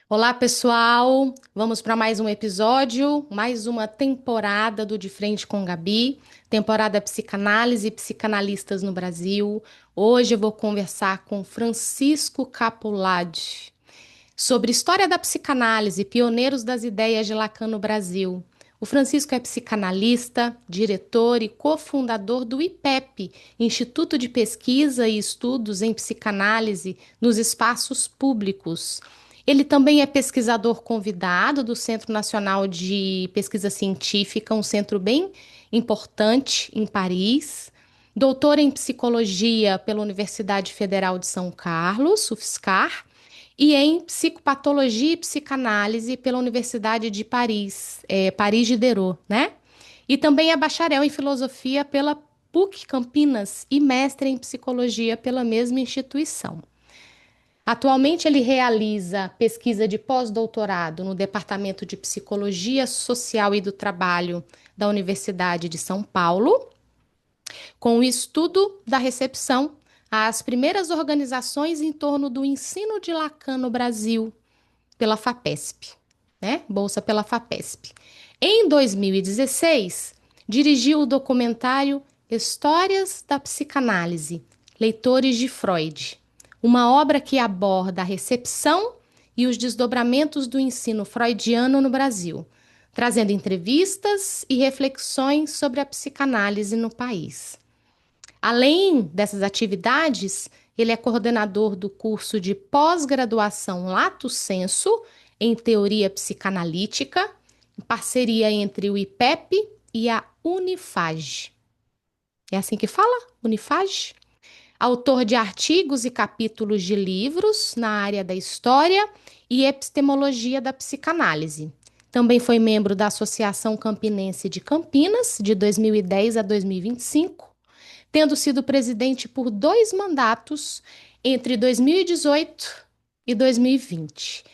Olá, pessoal! Vamos para mais um episódio, mais uma temporada do De Frente com Gabi, temporada Psicanálise e Psicanalistas no Brasil. Hoje eu vou conversar com Francisco Capuladi sobre história da psicanálise, pioneiros das ideias de Lacan no Brasil. O Francisco é psicanalista, diretor e cofundador do IPEP, Instituto de Pesquisa e Estudos em Psicanálise nos Espaços Públicos. Ele também é pesquisador convidado do Centro Nacional de Pesquisa Científica, um centro bem importante em Paris. Doutor em psicologia pela Universidade Federal de São Carlos, UFSCar, e em psicopatologia e psicanálise pela Universidade de Paris, Paris Diderot, né? E também é bacharel em filosofia pela PUC Campinas e mestre em psicologia pela mesma instituição. Atualmente, ele realiza pesquisa de pós-doutorado no Departamento de Psicologia Social e do Trabalho da Universidade de São Paulo, com o estudo da recepção às primeiras organizações em torno do ensino de Lacan no Brasil, pela FAPESP, né? Bolsa pela FAPESP. Em 2016, dirigiu o documentário Histórias da Psicanálise, Leitores de Freud, uma obra que aborda a recepção e os desdobramentos do ensino freudiano no Brasil, trazendo entrevistas e reflexões sobre a psicanálise no país. Além dessas atividades, ele é coordenador do curso de pós-graduação Lato Sensu em teoria psicanalítica, em parceria entre o IPEP e a Unifage. É assim que fala? Unifage? Autor de artigos e capítulos de livros na área da história e epistemologia da psicanálise. Também foi membro da Associação Campinense de Campinas, de 2010 a 2025, tendo sido presidente por 2 mandatos entre 2018 e 2020.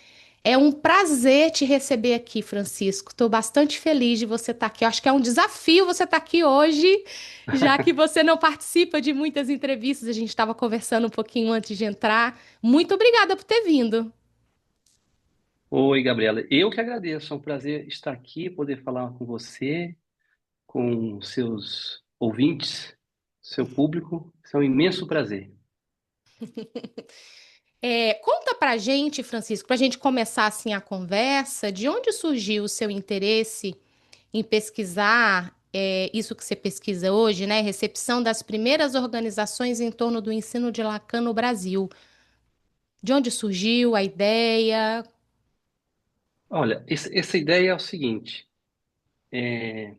É um prazer te receber aqui, Francisco. Estou bastante feliz de você estar aqui. Eu acho que é um desafio você estar aqui hoje, já que você não participa de muitas entrevistas. A gente estava conversando um pouquinho antes de entrar. Muito obrigada por ter vindo. Oi, Gabriela. Eu que agradeço. É um prazer estar aqui, poder falar com você, com seus ouvintes, seu público. Isso é um imenso prazer. Conta pra gente, Francisco, pra gente começar assim a conversa, de onde surgiu o seu interesse em pesquisar isso que você pesquisa hoje, né? Recepção das primeiras organizações em torno do ensino de Lacan no Brasil. De onde surgiu a ideia? Olha, essa ideia é o seguinte. é,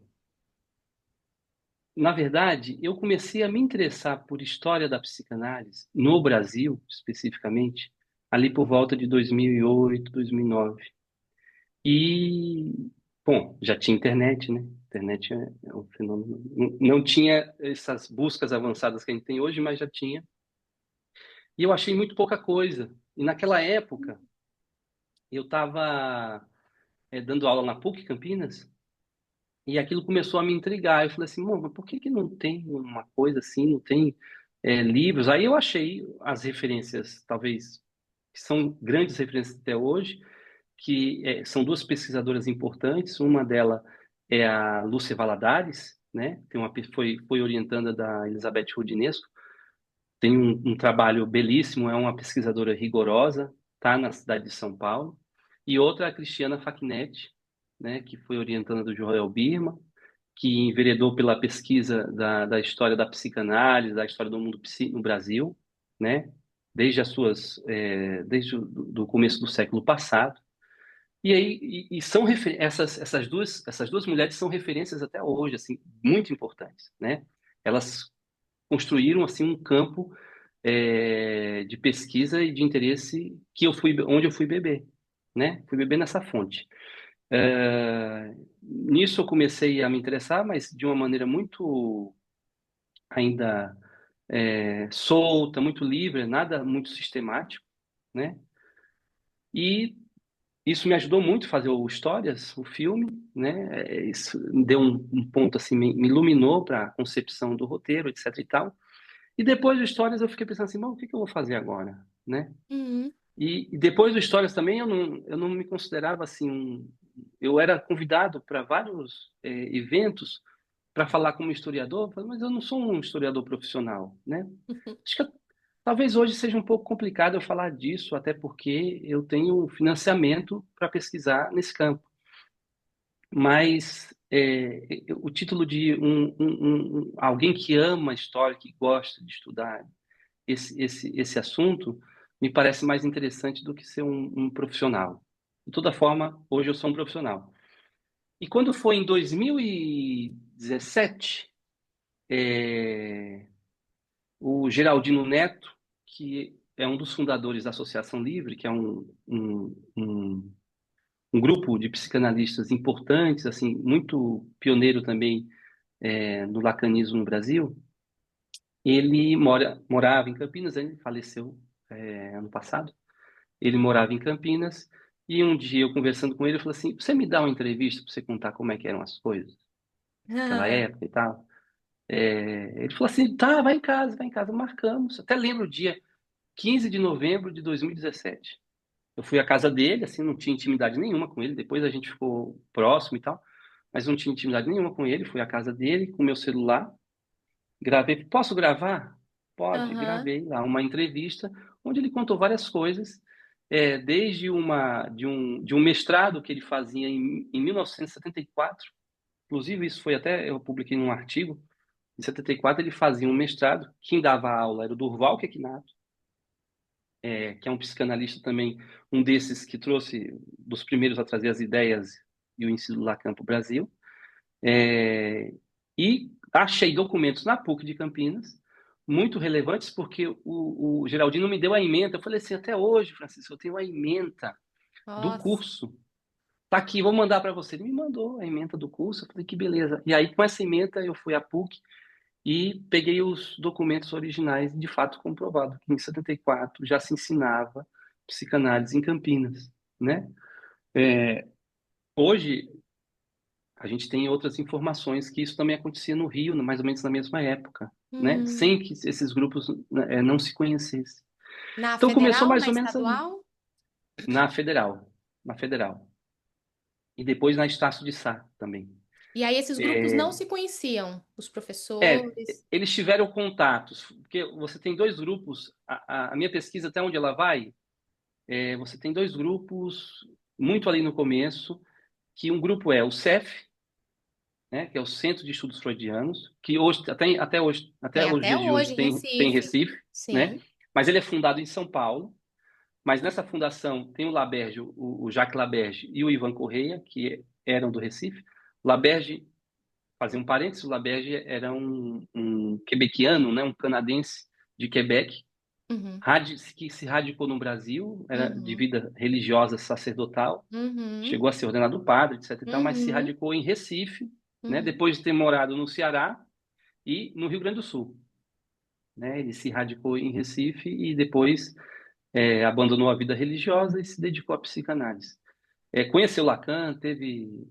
Na verdade, eu comecei a me interessar por história da psicanálise, no Brasil, especificamente, ali por volta de 2008, 2009. E, bom, já tinha internet, né? Internet é um fenômeno. Não tinha essas buscas avançadas que a gente tem hoje, mas já tinha. E eu achei muito pouca coisa. E naquela época, eu estava dando aula na PUC Campinas e aquilo começou a me intrigar. Eu falei assim, mas por que que não tem uma coisa assim, não tem livros? Aí eu achei as referências, talvez, que são grandes referências até hoje, que são duas pesquisadoras importantes. Uma delas é a Lúcia Valadares, né? Foi orientanda da Elizabeth Rudinesco. Tem um trabalho belíssimo, é uma pesquisadora rigorosa, está na cidade de São Paulo. E outra é a Cristiana Facchinetti, né, que foi orientanda do Joel Birman, que enveredou pela pesquisa da história da psicanálise, da história do mundo no Brasil, né, desde o do começo do século passado. E aí são essas duas mulheres são referências até hoje, assim, muito importantes, né? Elas construíram assim um campo de pesquisa e de interesse onde eu fui beber, né? Fui beber nessa fonte. Nisso eu comecei a me interessar, mas de uma maneira muito ainda solta, muito livre, nada muito sistemático, né? E isso me ajudou muito a fazer o Histórias, o filme, né? Isso me deu um ponto assim, me iluminou para a concepção do roteiro, etc e tal. E depois do Histórias eu fiquei pensando assim, bom, o que que eu vou fazer agora, né? Uhum. E depois do Histórias também eu não me considerava assim eu era convidado para vários eventos para falar como historiador, mas eu não sou um historiador profissional, né? Acho que talvez hoje seja um pouco complicado eu falar disso, até porque eu tenho financiamento para pesquisar nesse campo. Mas o título de alguém que ama a história, que gosta de estudar esse assunto, me parece mais interessante do que ser um profissional. De toda forma, hoje eu sou um profissional. E quando foi em 2017, o Geraldino Neto, que é um dos fundadores da Associação Livre, que é um grupo de psicanalistas importantes, assim, muito pioneiro também no lacanismo no Brasil. Ele morava em Campinas, ele faleceu ano passado. Ele morava em Campinas e um dia eu conversando com ele, eu falei assim: você me dá uma entrevista para você contar como é que eram as coisas naquela época e tal? Ele falou assim: tá, vai em casa, marcamos. Até lembro o dia, 15 de novembro de 2017. Eu fui à casa dele, assim, não tinha intimidade nenhuma com ele. Depois a gente ficou próximo e tal, mas não tinha intimidade nenhuma com ele. Fui à casa dele com meu celular, gravei. Posso gravar? Pode, Aham. gravei lá uma entrevista onde ele contou várias coisas, desde de um mestrado que ele fazia em 1974. Inclusive, isso foi até, eu publiquei num artigo. Em 74 ele fazia um mestrado. Quem dava aula era o Durval Quekinato, que é um psicanalista também, um desses que trouxe, dos primeiros a trazer as ideias e o ensino do Lacan para o Brasil. É, e achei documentos na PUC de Campinas, muito relevantes, porque o Geraldino me deu a ementa. Eu falei assim: até hoje, Francisco, eu tenho a ementa do Nossa. curso. Tá aqui, vou mandar para você. Ele me mandou a ementa do curso. Eu falei: que beleza. E aí, com essa ementa, eu fui à PUC e peguei os documentos originais, de fato comprovado que em 74 já se ensinava psicanálise em Campinas, né? Hoje a gente tem outras informações que isso também acontecia no Rio, mais ou menos na mesma época, né? Hum. Sem que esses grupos não se conhecessem. Na Então começou federal, mais na ou menos ali, estadual? na Federal, na Federal. E depois na Estácio de Sá também. E aí esses grupos É, não se conheciam, os é, professores. eles tiveram contatos, porque você tem dois grupos, a minha pesquisa até onde ela vai, você tem dois grupos muito ali no começo, que um grupo é o CEF, né, que é o Centro de Estudos Freudianos, que hoje, até Tem os até dias de hoje hoje em tem Recife. Recife, né? Sim. Mas ele é fundado em São Paulo. Mas nessa fundação tem o Laberge, o Jacques Laberge e o Ivan Correia, que eram do Recife. Laberge, fazer um parênteses, o Laberge era um quebequiano, né, um canadense de Quebec, Uhum. que se radicou no Brasil, era de Uhum. vida religiosa sacerdotal, Uhum. chegou a ser ordenado padre, etc. e tal, mas se Uhum. radicou em Recife, né, Uhum. depois de ter morado no Ceará e no Rio Grande do Sul. Né? Ele se radicou em Recife e depois abandonou a vida religiosa e se dedicou à psicanálise. Conheceu Lacan, teve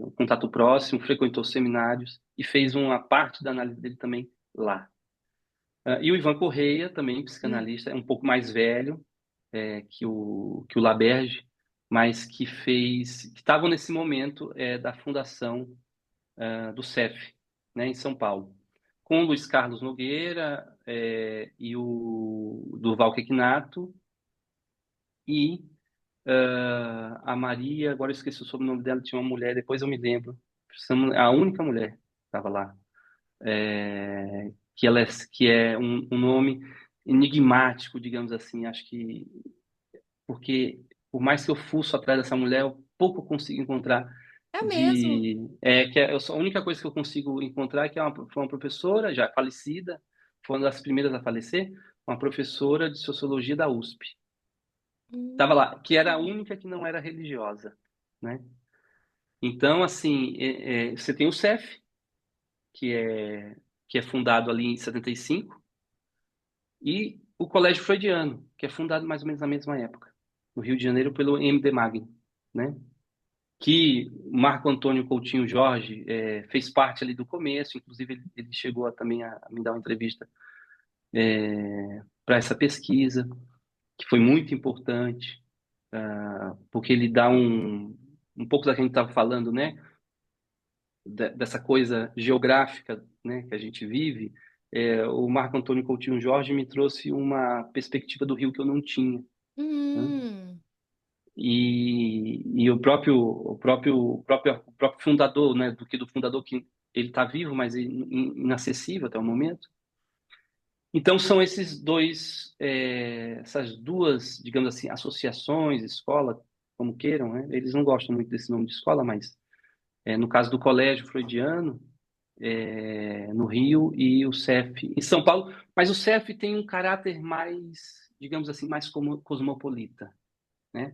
um contato próximo, frequentou seminários e fez uma parte da análise dele também lá. E o Ivan Correia, também Uhum. psicanalista, é um pouco mais velho que o Laberge, mas que estavam nesse momento da fundação do CEF, né, em São Paulo, com o Luiz Carlos Nogueira e o Durval Quekinato e a Maria, agora eu esqueci o sobrenome dela, tinha uma mulher, depois eu me lembro, a única mulher que estava lá, que é um nome enigmático, digamos assim, acho que porque por mais que eu fuço atrás dessa mulher, eu pouco consigo encontrar É mesmo. a única coisa que eu consigo encontrar é que foi uma professora já falecida, foi uma das primeiras a falecer, uma professora de sociologia da USP. Estava Hum. lá, que era a única que não era religiosa, né? Então, assim, você tem o CEF, que é, que é fundado ali em 75, e o Colégio Freudiano, que é fundado mais ou menos na mesma época, no Rio de Janeiro, pelo M.D. Magno, né? Que Marco Antônio Coutinho Jorge fez parte ali do começo, inclusive ele chegou também a me dar uma entrevista para essa pesquisa, foi muito importante, porque ele dá um pouco da que a gente estava falando, né? Dessa coisa geográfica, né, que a gente vive. O Marco Antônio Coutinho Jorge me trouxe uma perspectiva do Rio que eu não tinha, né? Hum, E o próprio fundador, né, do fundador que ele está vivo, mas inacessível até o momento. Então são essas duas, digamos assim, associações, escola, como queiram, né? Eles não gostam muito desse nome de escola, mas no caso do Colégio Freudiano, no Rio, e o CEF em São Paulo, mas o CEF tem um caráter mais, digamos assim, mais cosmopolita, né?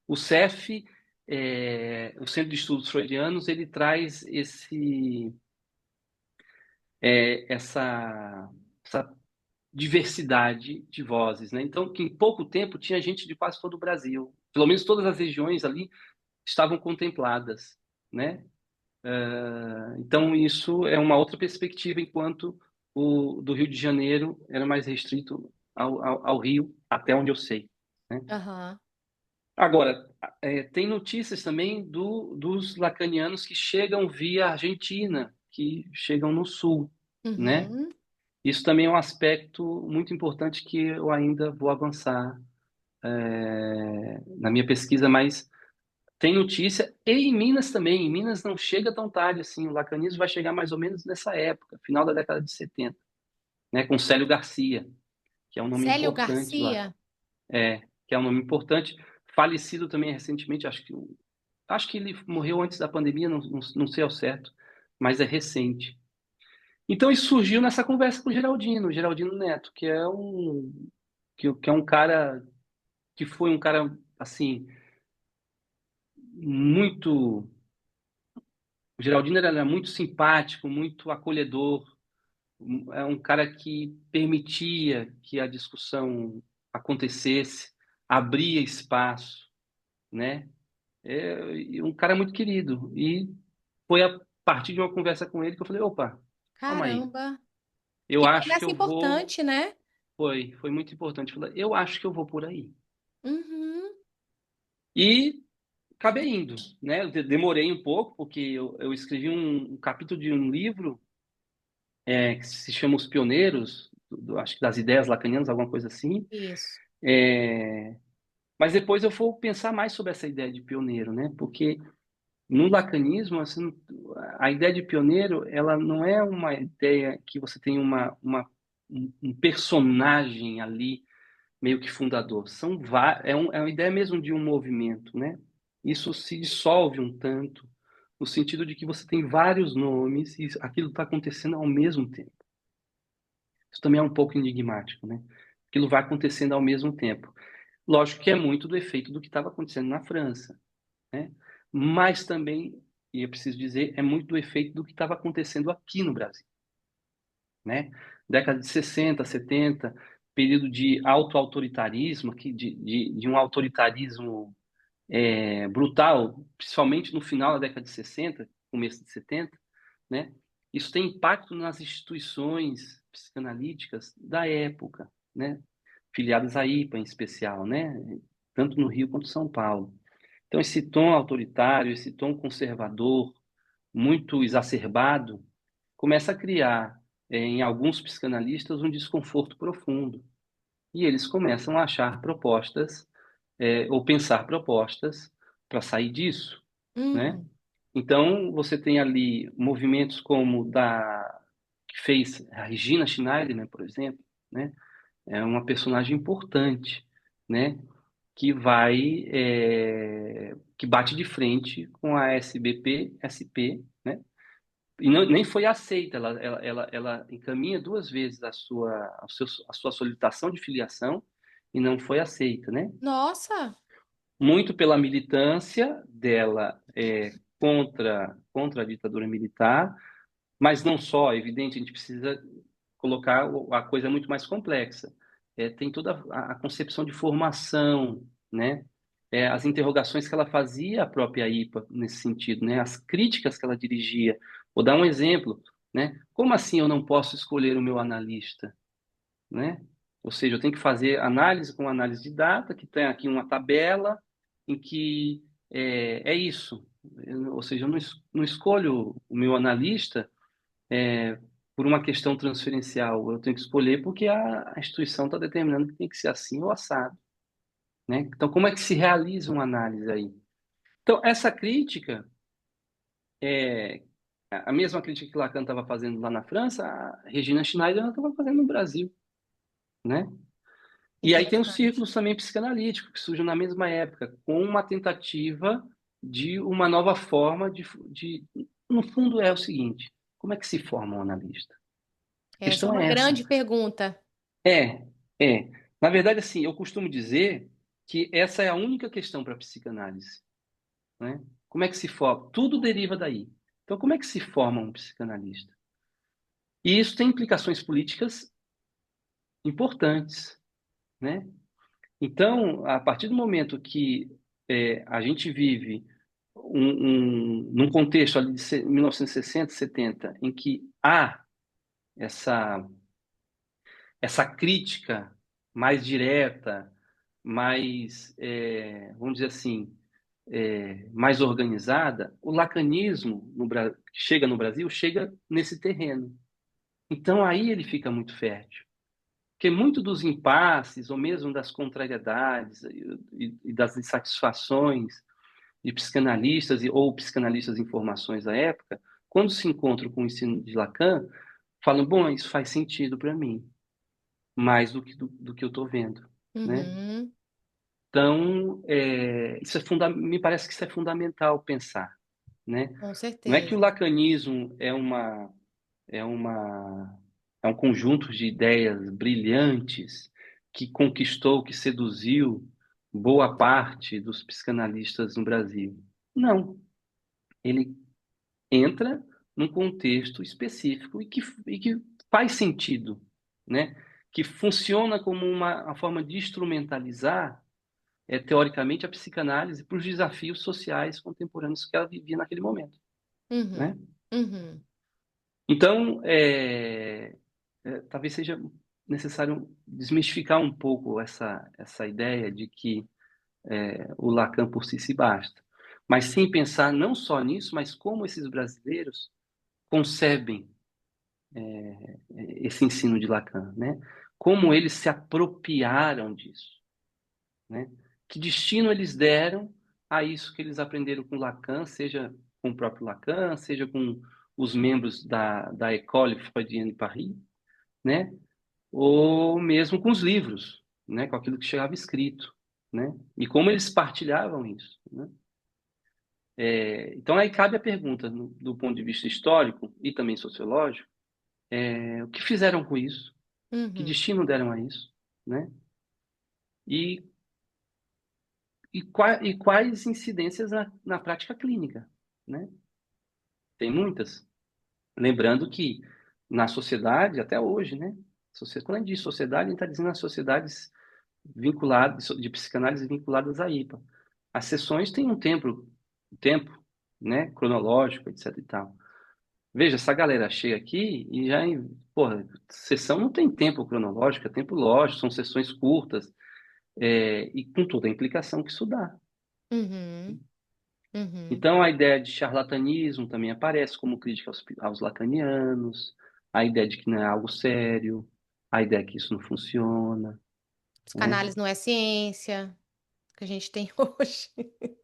O CEF, o Centro de Estudos Freudianos, ele traz essa diversidade de vozes, né? Então, que em pouco tempo tinha gente de quase todo o Brasil, pelo menos todas as regiões ali estavam contempladas, né? Então, isso é uma outra perspectiva, enquanto o do Rio de Janeiro era mais restrito ao Rio, até onde eu sei, né? aham. Agora, tem notícias também dos lacanianos que chegam via Argentina, que chegam no sul, né? Uhum. Isso também é um aspecto muito importante que eu ainda vou avançar na minha pesquisa, mas tem notícia, e em Minas também. Em Minas não chega tão tarde assim. O lacanismo vai chegar mais ou menos nessa época, final da década de 70, né, com Célio Garcia, que é um nome Célio importante lá. Garcia? Que é um nome importante. Falecido também recentemente, acho que ele morreu antes da pandemia, não sei ao certo, mas é recente. Então isso surgiu nessa conversa com o Geraldino Neto, que é um cara que foi um cara assim muito. O Geraldino era muito simpático, muito acolhedor, é um cara que permitia que a discussão acontecesse, abria espaço, né? E um cara muito querido. E foi a partir de uma conversa com ele que eu falei, opa, calma aí. Caramba. Eu Que acho que conversa eu vou. importante, né? Foi muito importante. Eu falei, eu acho que eu vou por aí. Uhum. E acabei indo, né? Eu demorei um pouco, porque eu escrevi um capítulo de um livro que se chama Os Pioneiros, acho que das ideias lacanianas, alguma coisa assim. Isso. É, mas depois eu vou pensar mais sobre essa ideia de pioneiro, né? Porque no lacanismo, assim, a ideia de pioneiro, ela não é uma ideia que você tem um personagem ali meio que fundador. É uma ideia mesmo de um movimento, né? Isso se dissolve um tanto, no sentido de que você tem vários nomes e aquilo está acontecendo ao mesmo tempo. Isso também é um pouco enigmático, né? Aquilo vai acontecendo ao mesmo tempo. Lógico que é muito do efeito do que estava acontecendo na França, né? Mas também, e eu preciso dizer, é muito do efeito do que estava acontecendo aqui no Brasil, né? Década de 60, 70, período de auto-autoritarismo, de um autoritarismo brutal, principalmente no final da década de 60, começo de 70, né? Isso tem impacto nas instituições psicanalíticas da época, né? Filiadas à IPA em especial, né? Tanto no Rio quanto em São Paulo. Então, esse tom autoritário, esse tom conservador, muito exacerbado, começa a criar, em alguns psicanalistas, um desconforto profundo. E eles começam a achar propostas, ou pensar propostas para sair disso, né? Hum. Então, você tem ali movimentos como que fez a Regina Schneiderman, por exemplo, né? É uma personagem importante, né? Que bate de frente com a SBP, SP, né? E nem foi aceita. Ela encaminha duas vezes a sua solicitação de filiação e não foi aceita, né? Nossa. Muito pela militância dela contra a ditadura militar, mas não só, é evidente, a gente precisa colocar a coisa muito mais complexa. Tem toda a concepção de formação, né? As interrogações que ela fazia à própria IPA nesse sentido, né? As críticas que ela dirigia. Vou dar um exemplo, né? Como assim eu não posso escolher o meu analista, né? Ou seja, eu tenho que fazer análise com análise de data, que tem aqui uma tabela em que é isso. Ou seja, eu não escolho o meu analista por uma questão transferencial. Eu tenho que escolher porque a instituição está determinando que tem que ser assim ou assado, né? Então, como é que se realiza uma análise aí? Então, essa crítica é a mesma crítica que Lacan estava fazendo lá na França, a Regina Schneider estava fazendo no Brasil, né? E aí tem os Interessante. círculos também psicanalíticos que surgem na mesma época, com uma tentativa de uma nova forma de... No fundo é o seguinte, como é que se forma um analista? A Essa é questão uma é essa. grande pergunta. É, é. Na verdade, assim, eu costumo dizer que essa é a única questão para a psicanálise, né? Como é que se forma? Tudo deriva daí. Então, como é que se forma um psicanalista? E isso tem implicações políticas importantes, né? Então, a partir do momento que a gente vive num contexto ali de 1960, 70, em que há essa, essa crítica mais direta, mais, vamos dizer assim, mais organizada, o lacanismo que chega no Brasil chega nesse terreno. Então, aí ele fica muito fértil. Porque muito dos impasses, ou mesmo das contrariedades e das insatisfações de psicanalistas ou psicanalistas em formações da época, quando se encontram com o ensino de Lacan, falam, bom, isso faz sentido para mim, mais do que eu estou vendo, né? Uhum, Então, me parece que isso é fundamental pensar, né? com Não é que o certeza. lacanismo é uma é um conjunto de ideias brilhantes que conquistou, que seduziu boa parte dos psicanalistas no Brasil. Não, ele entra num contexto específico e que faz sentido, né? Que funciona como uma forma de instrumentalizar, teoricamente, a psicanálise para os desafios sociais contemporâneos que ela vivia naquele momento, né? Uhum, uhum, Então, talvez seja necessário desmistificar um pouco essa ideia de que o Lacan por si se basta, mas sim pensar não só nisso, mas como esses brasileiros concebem esse ensino de Lacan, né? Como eles se apropriaram disso, né? Que destino eles deram a isso que eles aprenderam com Lacan, seja com o próprio Lacan, seja com os membros da École Freudienne de Paris, né? Ou mesmo com os livros, né? Com aquilo que chegava escrito, né? E como eles partilhavam isso, né? Então aí cabe a pergunta, do ponto de vista histórico e também sociológico, o que fizeram com isso? Que uhum. destino deram a isso, né? E, e quais incidências na prática clínica, né? Tem muitas. Lembrando que na sociedade, até hoje, né? Quando a gente diz sociedade, a gente está dizendo as sociedades vinculadas, de psicanálise vinculadas à IPA. As sessões têm um tempo, né? Cronológico, etc e tal. Veja, essa galera chega aqui e já, porra, sessão não tem tempo cronológico, é tempo lógico, são sessões curtas, e com toda a implicação que isso dá. Uhum, uhum. Então, a ideia de charlatanismo também aparece como crítica aos lacanianos, a ideia de que não é algo sério, a ideia que isso não funciona, né? Psicanálise não é ciência, que a gente tem hoje.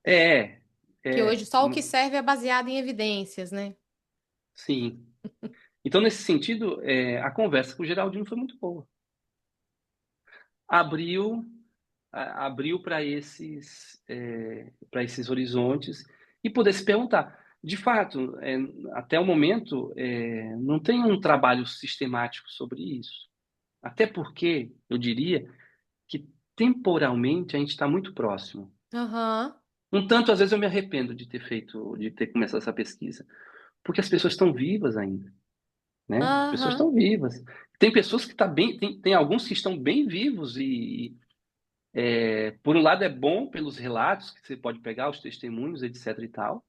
É, Que hoje é, só o que serve é baseado em evidências, né? sim. Então, nesse sentido, a conversa com o Geraldino foi muito boa. Abriu, abriu para esses horizontes e poder se perguntar. De fato, até o momento, não tem um trabalho sistemático sobre isso. Até porque, eu diria, que temporalmente a gente está muito próximo. Aham, Um tanto, às vezes, eu me arrependo de ter começado essa pesquisa, porque as pessoas estão vivas ainda, né? As pessoas aham. estão vivas. Tem pessoas que tá bem, tem alguns que estão bem vivos e, por um lado, é bom pelos relatos que você pode pegar, os testemunhos, etc e tal,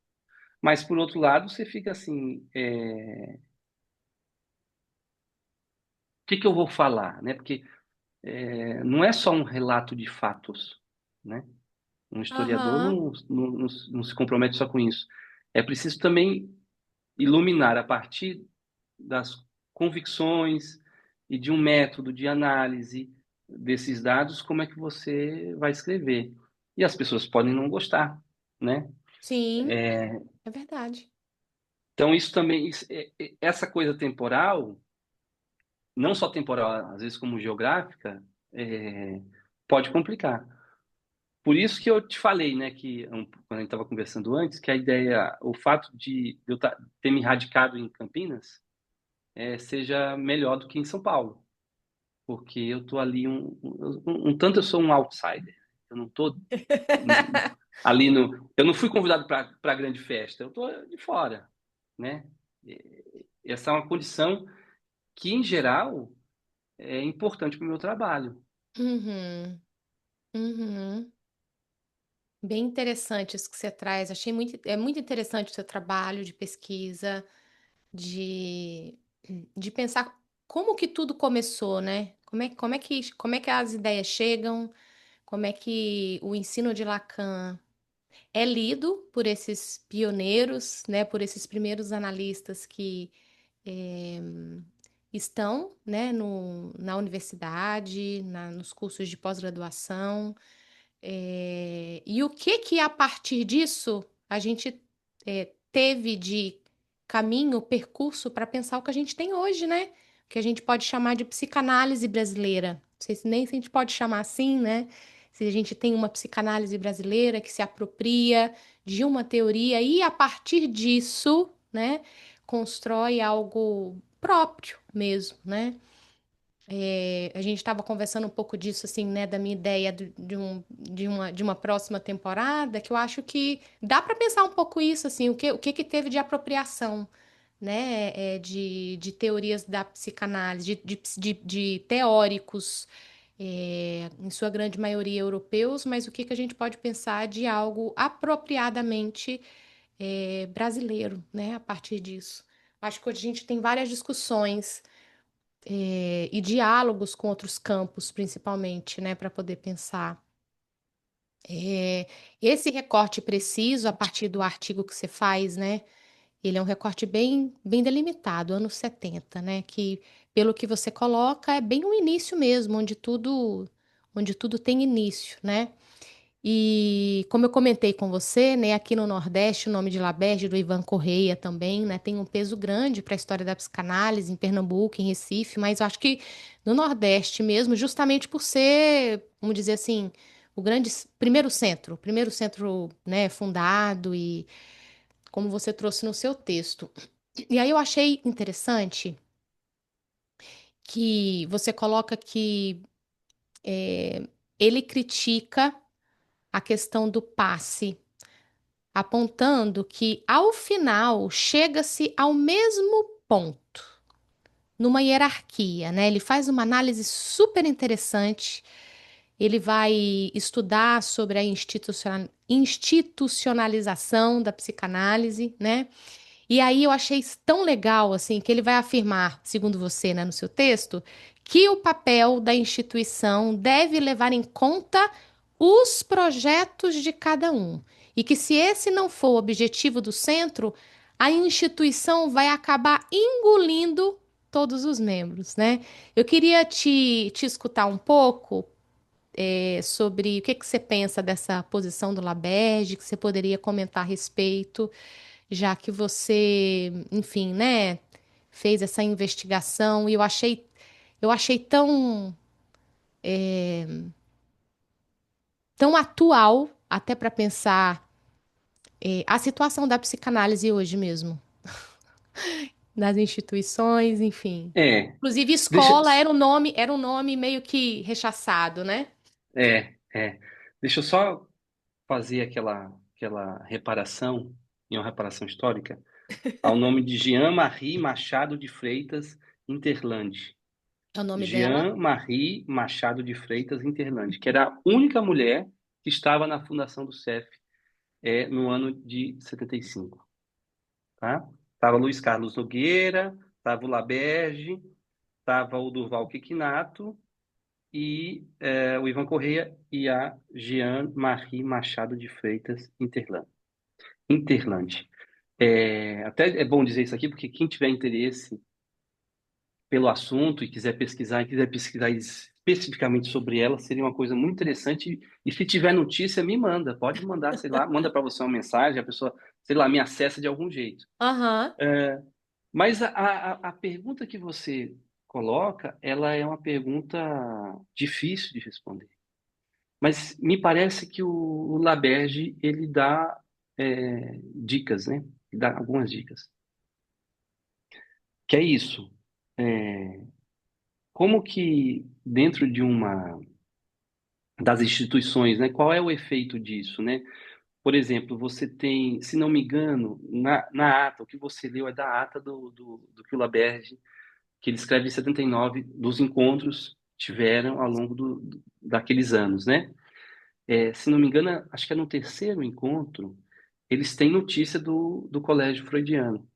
mas, por outro lado, você fica assim, o que que eu vou falar, né? Porque não é só um relato de fatos, né? Um historiador Aham. não se compromete só com isso. É preciso também iluminar a partir das convicções e de um método de análise desses dados, como é que você vai escrever. E as pessoas podem não gostar, né? Sim, é verdade. Então, isso também, essa coisa temporal, não só temporal, às vezes como geográfica, é, pode complicar. Por isso que eu te falei, né, que quando a gente estava conversando antes, que a ideia, o fato de eu ter me radicado em Campinas, seja melhor do que em São Paulo, porque eu tô ali tanto eu sou um outsider, eu não tô ali no, eu não fui convidado para a grande festa, eu tô de fora, né? Essa é uma condição que, em geral, é importante para o meu trabalho. Uhum, uhum. Bem interessante isso que você traz. Achei muito interessante o seu trabalho de pesquisa, de, de pensar como que tudo começou, né? Como é que as ideias chegam, como é que o ensino de Lacan é lido por esses pioneiros, né? Por esses primeiros analistas que eh, estão, né, na universidade, nos cursos de pós-graduação. E o que que a partir disso a gente teve de caminho, percurso para pensar o que a gente tem hoje, né? Que a gente pode chamar de psicanálise brasileira. Não sei se nem se a gente pode chamar assim, né? Se a gente tem uma psicanálise brasileira que se apropria de uma teoria e a partir disso, né, constrói algo próprio mesmo, né? A gente estava conversando um pouco disso, assim, né, da minha ideia de uma próxima temporada, que eu acho que dá para pensar um pouco isso, assim, o que que teve de apropriação, né, de teorias da psicanálise, de teóricos, em sua grande maioria europeus, mas o que que a gente pode pensar de algo apropriadamente, brasileiro, né, a partir disso. Acho que hoje a gente tem várias discussões e diálogos com outros campos, principalmente, né, para poder pensar. É, esse recorte preciso, a partir do artigo que você faz, né, ele é um recorte bem delimitado, anos 70, né, que, pelo que você coloca, é bem o início mesmo, onde tudo tem início, né? E como eu comentei com você, né, aqui no Nordeste, o nome de Laberge, do Ivan Correia também, né, tem um peso grande para a história da psicanálise em Pernambuco, em Recife, mas eu acho que no Nordeste mesmo, justamente por ser, vamos dizer assim, o grande primeiro centro, né, fundado e como você trouxe no seu texto. E aí eu achei interessante que você coloca que ele critica a questão do passe, apontando que, ao final, chega-se ao mesmo ponto, numa hierarquia, né? Ele faz uma análise super interessante. Ele vai estudar sobre a institucionalização da psicanálise, né? E aí eu achei isso tão legal, assim, que ele vai afirmar, segundo você, né, no seu texto, que o papel da instituição deve levar em conta os projetos de cada um. E que se esse não for o objetivo do centro, a instituição vai acabar engolindo todos os membros, né? Eu queria te escutar um pouco sobre o que que você pensa dessa posição do Laberge, que você poderia comentar a respeito, já que você, enfim, né, fez essa investigação e eu achei tão atual até para pensar a situação da psicanálise hoje mesmo, das instituições, enfim. É, Inclusive, deixa, escola era um nome meio que rechaçado, né? é, deixa eu só fazer aquela reparação, e uma reparação histórica, ao nome de Jean-Marie Machado de Freitas Interlande. É o nome dela. Jean-Marie Machado de Freitas Interlande, que era a única mulher que estava na fundação do CEF no ano de 75, tá? Tava Luiz Carlos Nogueira, tava o Laberge, tava o Durval Quikinato e o Ivan Correia e a Jean-Marie Machado de Freitas Interlande. Até é bom dizer isso aqui, porque quem tiver interesse pelo assunto e quiser pesquisar especificamente sobre ela, seria uma coisa muito interessante. E se tiver notícia, me manda. Pode mandar, sei lá, manda para você uma mensagem, a pessoa, sei lá, me acessa de algum jeito. Aham. Mas a pergunta que você coloca, ela é uma pergunta difícil de responder. Mas me parece que o Laberge, ele dá dicas, né? Ele dá algumas dicas. Que é isso. É, como que dentro de uma das instituições, né? Qual é o efeito disso, né? Por exemplo, você tem, se não me engano, na ata, o que você leu é da ata do que o Laberge, que ele escreve em 79, dos encontros que tiveram ao longo daqueles anos, né? Se não me engano, acho que é no terceiro encontro, eles têm notícia do colégio freudiano,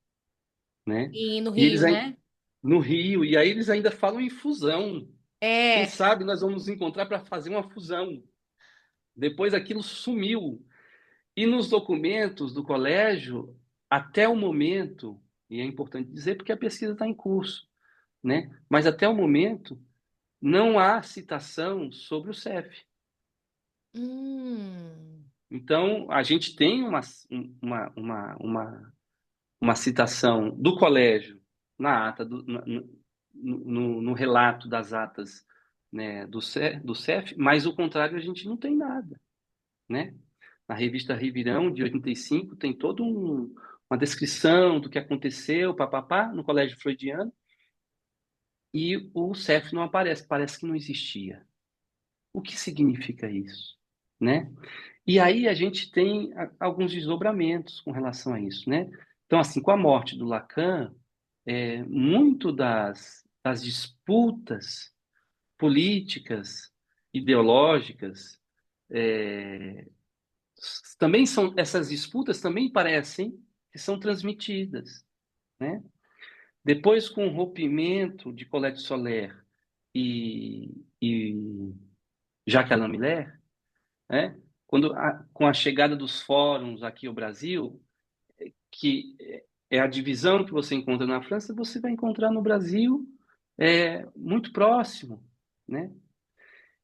né? E no E eles Rio, aí, né? no Rio, e aí eles ainda falam em fusão. Quem É. sabe nós vamos nos encontrar para fazer uma fusão. Depois aquilo sumiu. E nos documentos do colégio, até o momento, e é importante dizer porque a pesquisa está em curso, né? Mas até o momento não há citação sobre o CEF. Hum. Então, a gente tem uma citação do colégio na ata, no relato das atas, né, do CEF, mas o contrário a gente não tem nada, né? Na revista Rivirão, de 85, tem toda uma descrição do que aconteceu, papapá, no colégio freudiano, e o CEF não aparece, parece que não existia. O que significa isso, né? E aí a gente tem alguns desdobramentos com relação a isso, né? Então, assim, com a morte do Lacan, muito das disputas políticas, ideológicas, é, também são, essas disputas também parecem que são transmitidas, né? Depois, com o rompimento de Colette Soler e Jacques Alain Miller, né? Com a chegada dos fóruns aqui ao Brasil, que é a divisão que você encontra na França, você vai encontrar no Brasil muito próximo, né?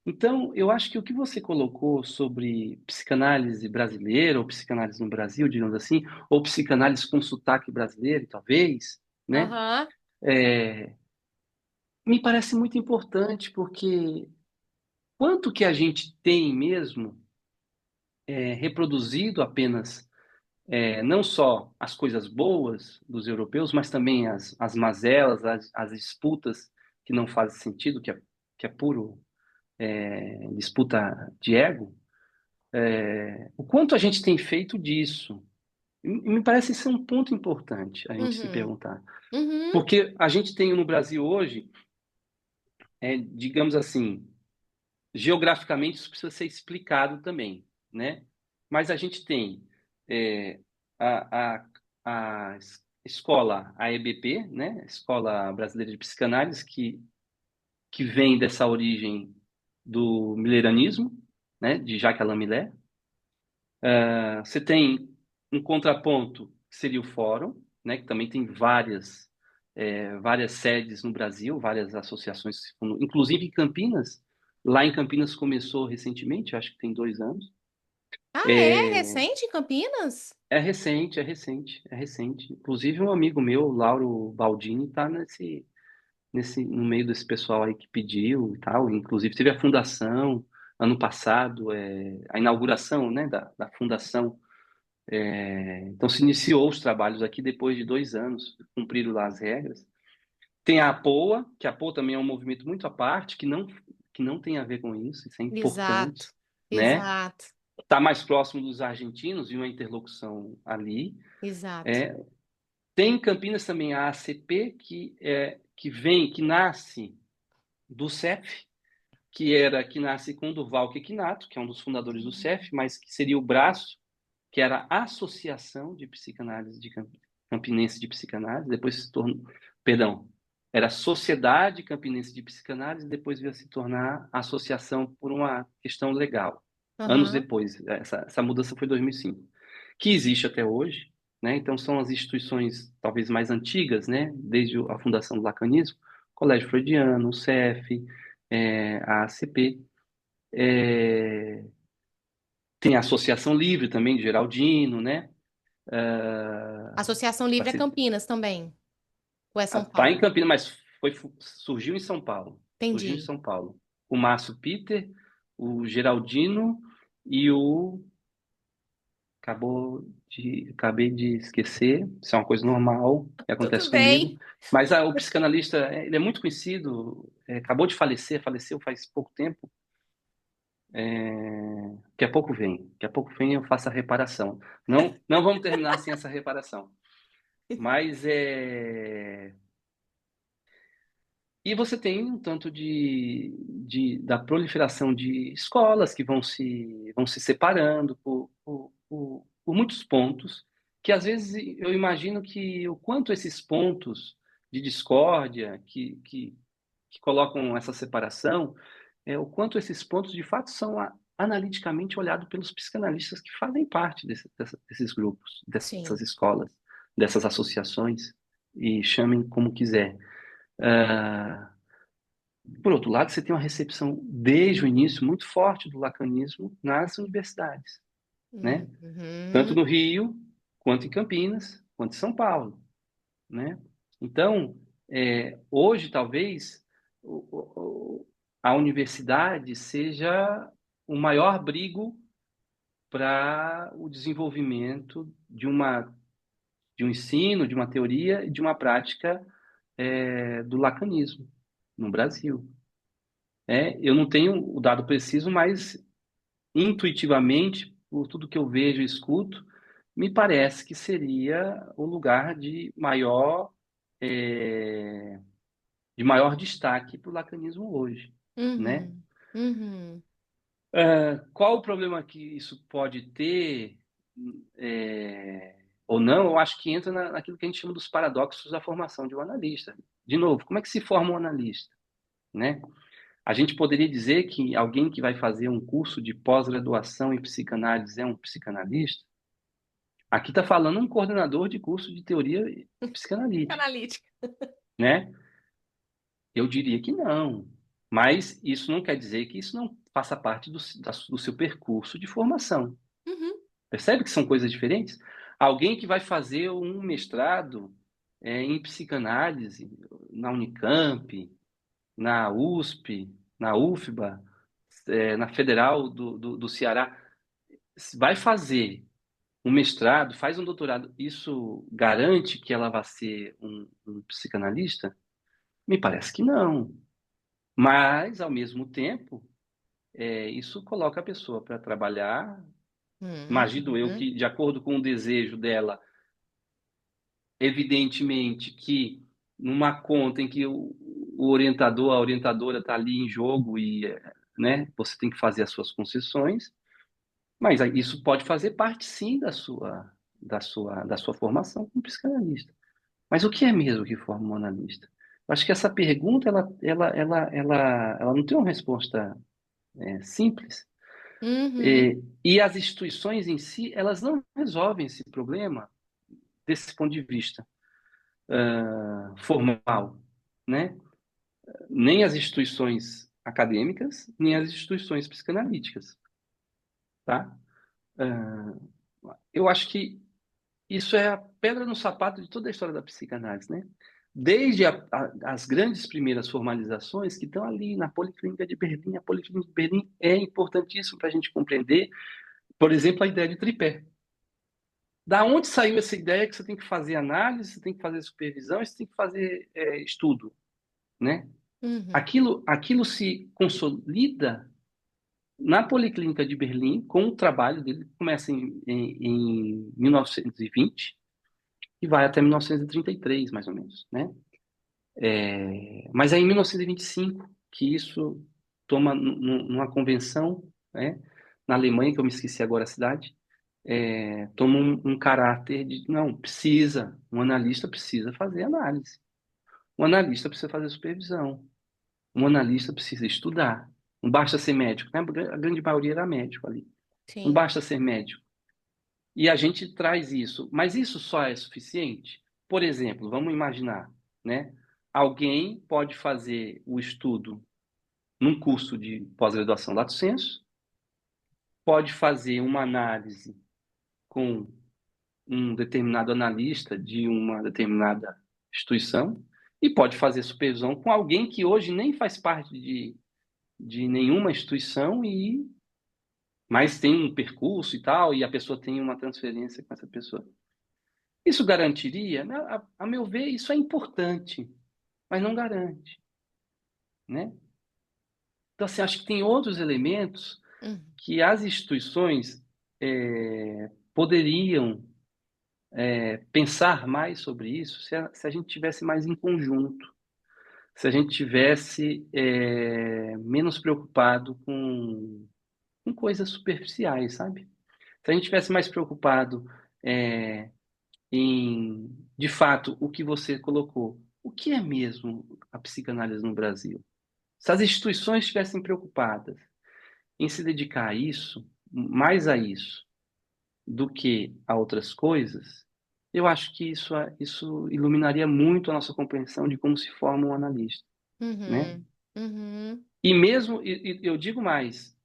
Então, eu acho que o que você colocou sobre psicanálise brasileira, ou psicanálise no Brasil, digamos assim, ou psicanálise com sotaque brasileiro, talvez, né? Aham. Me parece muito importante, porque quanto que a gente tem mesmo reproduzido apenas não só as coisas boas dos europeus, mas também as mazelas, as disputas que não fazem sentido, que é puro disputa de ego. O quanto a gente tem feito disso? Me parece ser um ponto importante a gente se Uhum. perguntar. Uhum. Porque a gente tem no Brasil hoje, digamos assim, geograficamente isso precisa ser explicado também, né? Mas a gente tem é, a, a escola, a EBP, né? Escola Brasileira de Psicanálise, que vem dessa origem do mileranismo, né? De Jacques Alain Miller. Você tem um contraponto, que seria o Fórum, né? Que também tem várias sedes no Brasil, várias associações, inclusive em Campinas. Lá em Campinas começou recentemente, acho que tem 2 anos. Ah, é? É, Recente em Campinas? é recente, é recente, é recente. Inclusive um amigo meu, Lauro Baldini, está no meio desse pessoal aí que pediu e tal. Inclusive teve a fundação ano passado, a inauguração, né, da fundação. Então se iniciou os trabalhos aqui depois de 2 anos, cumpriram lá as regras. Tem a APOA, que a APOA também é um movimento muito à parte, que não tem a ver com isso é Exato. importante, né? Exato. Está mais próximo dos argentinos e uma interlocução ali. Exato. É, tem em Campinas também a ACP, que nasce do CEF, que nasce com Durval Quequinato, que é um dos fundadores do CEF, mas que seria o braço, que era a Associação de Psicanálise Campinense de Psicanálise, depois se tornou, perdão, era a Sociedade Campinense de Psicanálise, depois veio a se tornar associação por uma questão legal. Anos Aham. depois, essa mudança foi em 2005, que existe até hoje, né? Então são as instituições talvez mais antigas, né? Desde a fundação do lacanismo, Colégio Freudiano, o CEF, a ACP, é, tem a Associação Livre também de Geraldino, né? Associação Para Livre é se Campinas também. Ou é São Está em Paulo? Campinas, mas surgiu em São Paulo. Surgiu em Entendi. São Paulo. O Márcio Peter, o Geraldino e o. Acabei de esquecer. Isso é uma coisa normal que Tudo acontece comigo. bem. Mas o psicanalista, ele é muito conhecido, acabou de falecer, faleceu faz pouco tempo. Daqui a pouco vem. Daqui a pouco vem e eu faço a reparação. Não, não vamos terminar sem essa reparação. Mas E você tem um tanto da proliferação de escolas que vão se separando por muitos pontos, que às vezes eu imagino que o quanto esses pontos de discórdia que colocam essa separação, o quanto esses pontos de fato são analiticamente olhados pelos psicanalistas que fazem parte desses grupos, dessas Sim. escolas, dessas associações, e chamem como quiser. Ah, por outro lado, você tem uma recepção desde o início muito forte do lacanismo nas universidades, né? Tanto Uhum. no Rio, quanto em Campinas, quanto em São Paulo, né? Então, hoje talvez a universidade seja o maior abrigo para o desenvolvimento de um ensino, de uma teoria e de uma prática do lacanismo no Brasil. Eu não tenho o dado preciso, mas intuitivamente, por tudo que eu vejo e escuto, me parece que seria o lugar de maior destaque para o lacanismo hoje, né? Uhum. Uhum. Qual o problema que isso pode ter, ou não? Eu acho que entra naquilo que a gente chama dos paradoxos da formação de um analista. De novo, como é que se forma um analista, né? A gente poderia dizer que alguém que vai fazer um curso de pós-graduação em psicanálise é um psicanalista? Aqui está falando um coordenador de curso de teoria psicanalítica, Analítica. né? Eu diria que não. Mas isso não quer dizer que isso não faça parte do seu percurso de formação. Uhum. Percebe que são coisas diferentes? Alguém que vai fazer um mestrado em psicanálise na Unicamp, na USP, na UFBA, na Federal do Ceará, vai fazer um mestrado, faz um doutorado, isso garante que ela vai ser um psicanalista? Me parece que não. Mas, ao mesmo tempo, isso coloca a pessoa para trabalhar. Imagino eu Uhum. que, de acordo com o desejo dela, evidentemente que numa conta em que o orientador, a orientadora está ali em jogo e, né, você tem que fazer as suas concessões. Mas isso pode fazer parte, sim, da sua formação como psicanalista. Mas o que é mesmo que forma um analista? Eu acho que essa pergunta ela não tem uma resposta simples. Uhum. E as instituições em si, elas não resolvem esse problema desse ponto de vista formal, né? Nem as instituições acadêmicas, nem as instituições psicanalíticas, tá? Ah, eu acho que isso é a pedra no sapato de toda a história da psicanálise, né? Desde as grandes primeiras formalizações que estão ali na Policlínica de Berlim. A Policlínica de Berlim é importantíssimo para a gente compreender, por exemplo, a ideia de tripé. Da onde saiu essa ideia que você tem que fazer análise, você tem que fazer supervisão, você tem que fazer estudo, né? Uhum. Aquilo se consolida na Policlínica de Berlim com o trabalho dele, que começa em 1920 e vai até 1933, mais ou menos, né? Mas é em 1925 que isso toma numa convenção, né, na Alemanha, que eu me esqueci agora a cidade, toma um caráter de, não, um analista precisa fazer análise. Um analista precisa fazer supervisão. Um analista precisa estudar. Não basta ser médico, né? A grande maioria era médico ali. Não Sim. basta ser médico. E a gente traz isso. Mas isso só é suficiente? Por exemplo, vamos imaginar, né? Alguém pode fazer o estudo num curso de pós-graduação lato sensu, pode fazer uma análise com um determinado analista de uma determinada instituição e pode fazer supervisão com alguém que hoje nem faz parte de nenhuma instituição e mas tem um percurso e tal e a pessoa tem uma transferência com essa pessoa. Isso garantiria? Né? A meu ver, isso é importante, mas não garante, né? Então, assim, acho que tem outros elementos Uhum. que as instituições poderiam pensar mais sobre isso se a gente tivesse mais em conjunto, se a gente tivesse menos preocupado com coisas superficiais, sabe? Se a gente tivesse mais preocupado é, em, de fato, o que você colocou, o que é mesmo a psicanálise no Brasil? Se as instituições estivessem preocupadas em se dedicar a isso, mais a isso, do que a outras coisas, eu acho que isso iluminaria muito a nossa compreensão de como se forma um analista, né? Uhum. Uhum. E mesmo, eu digo mais,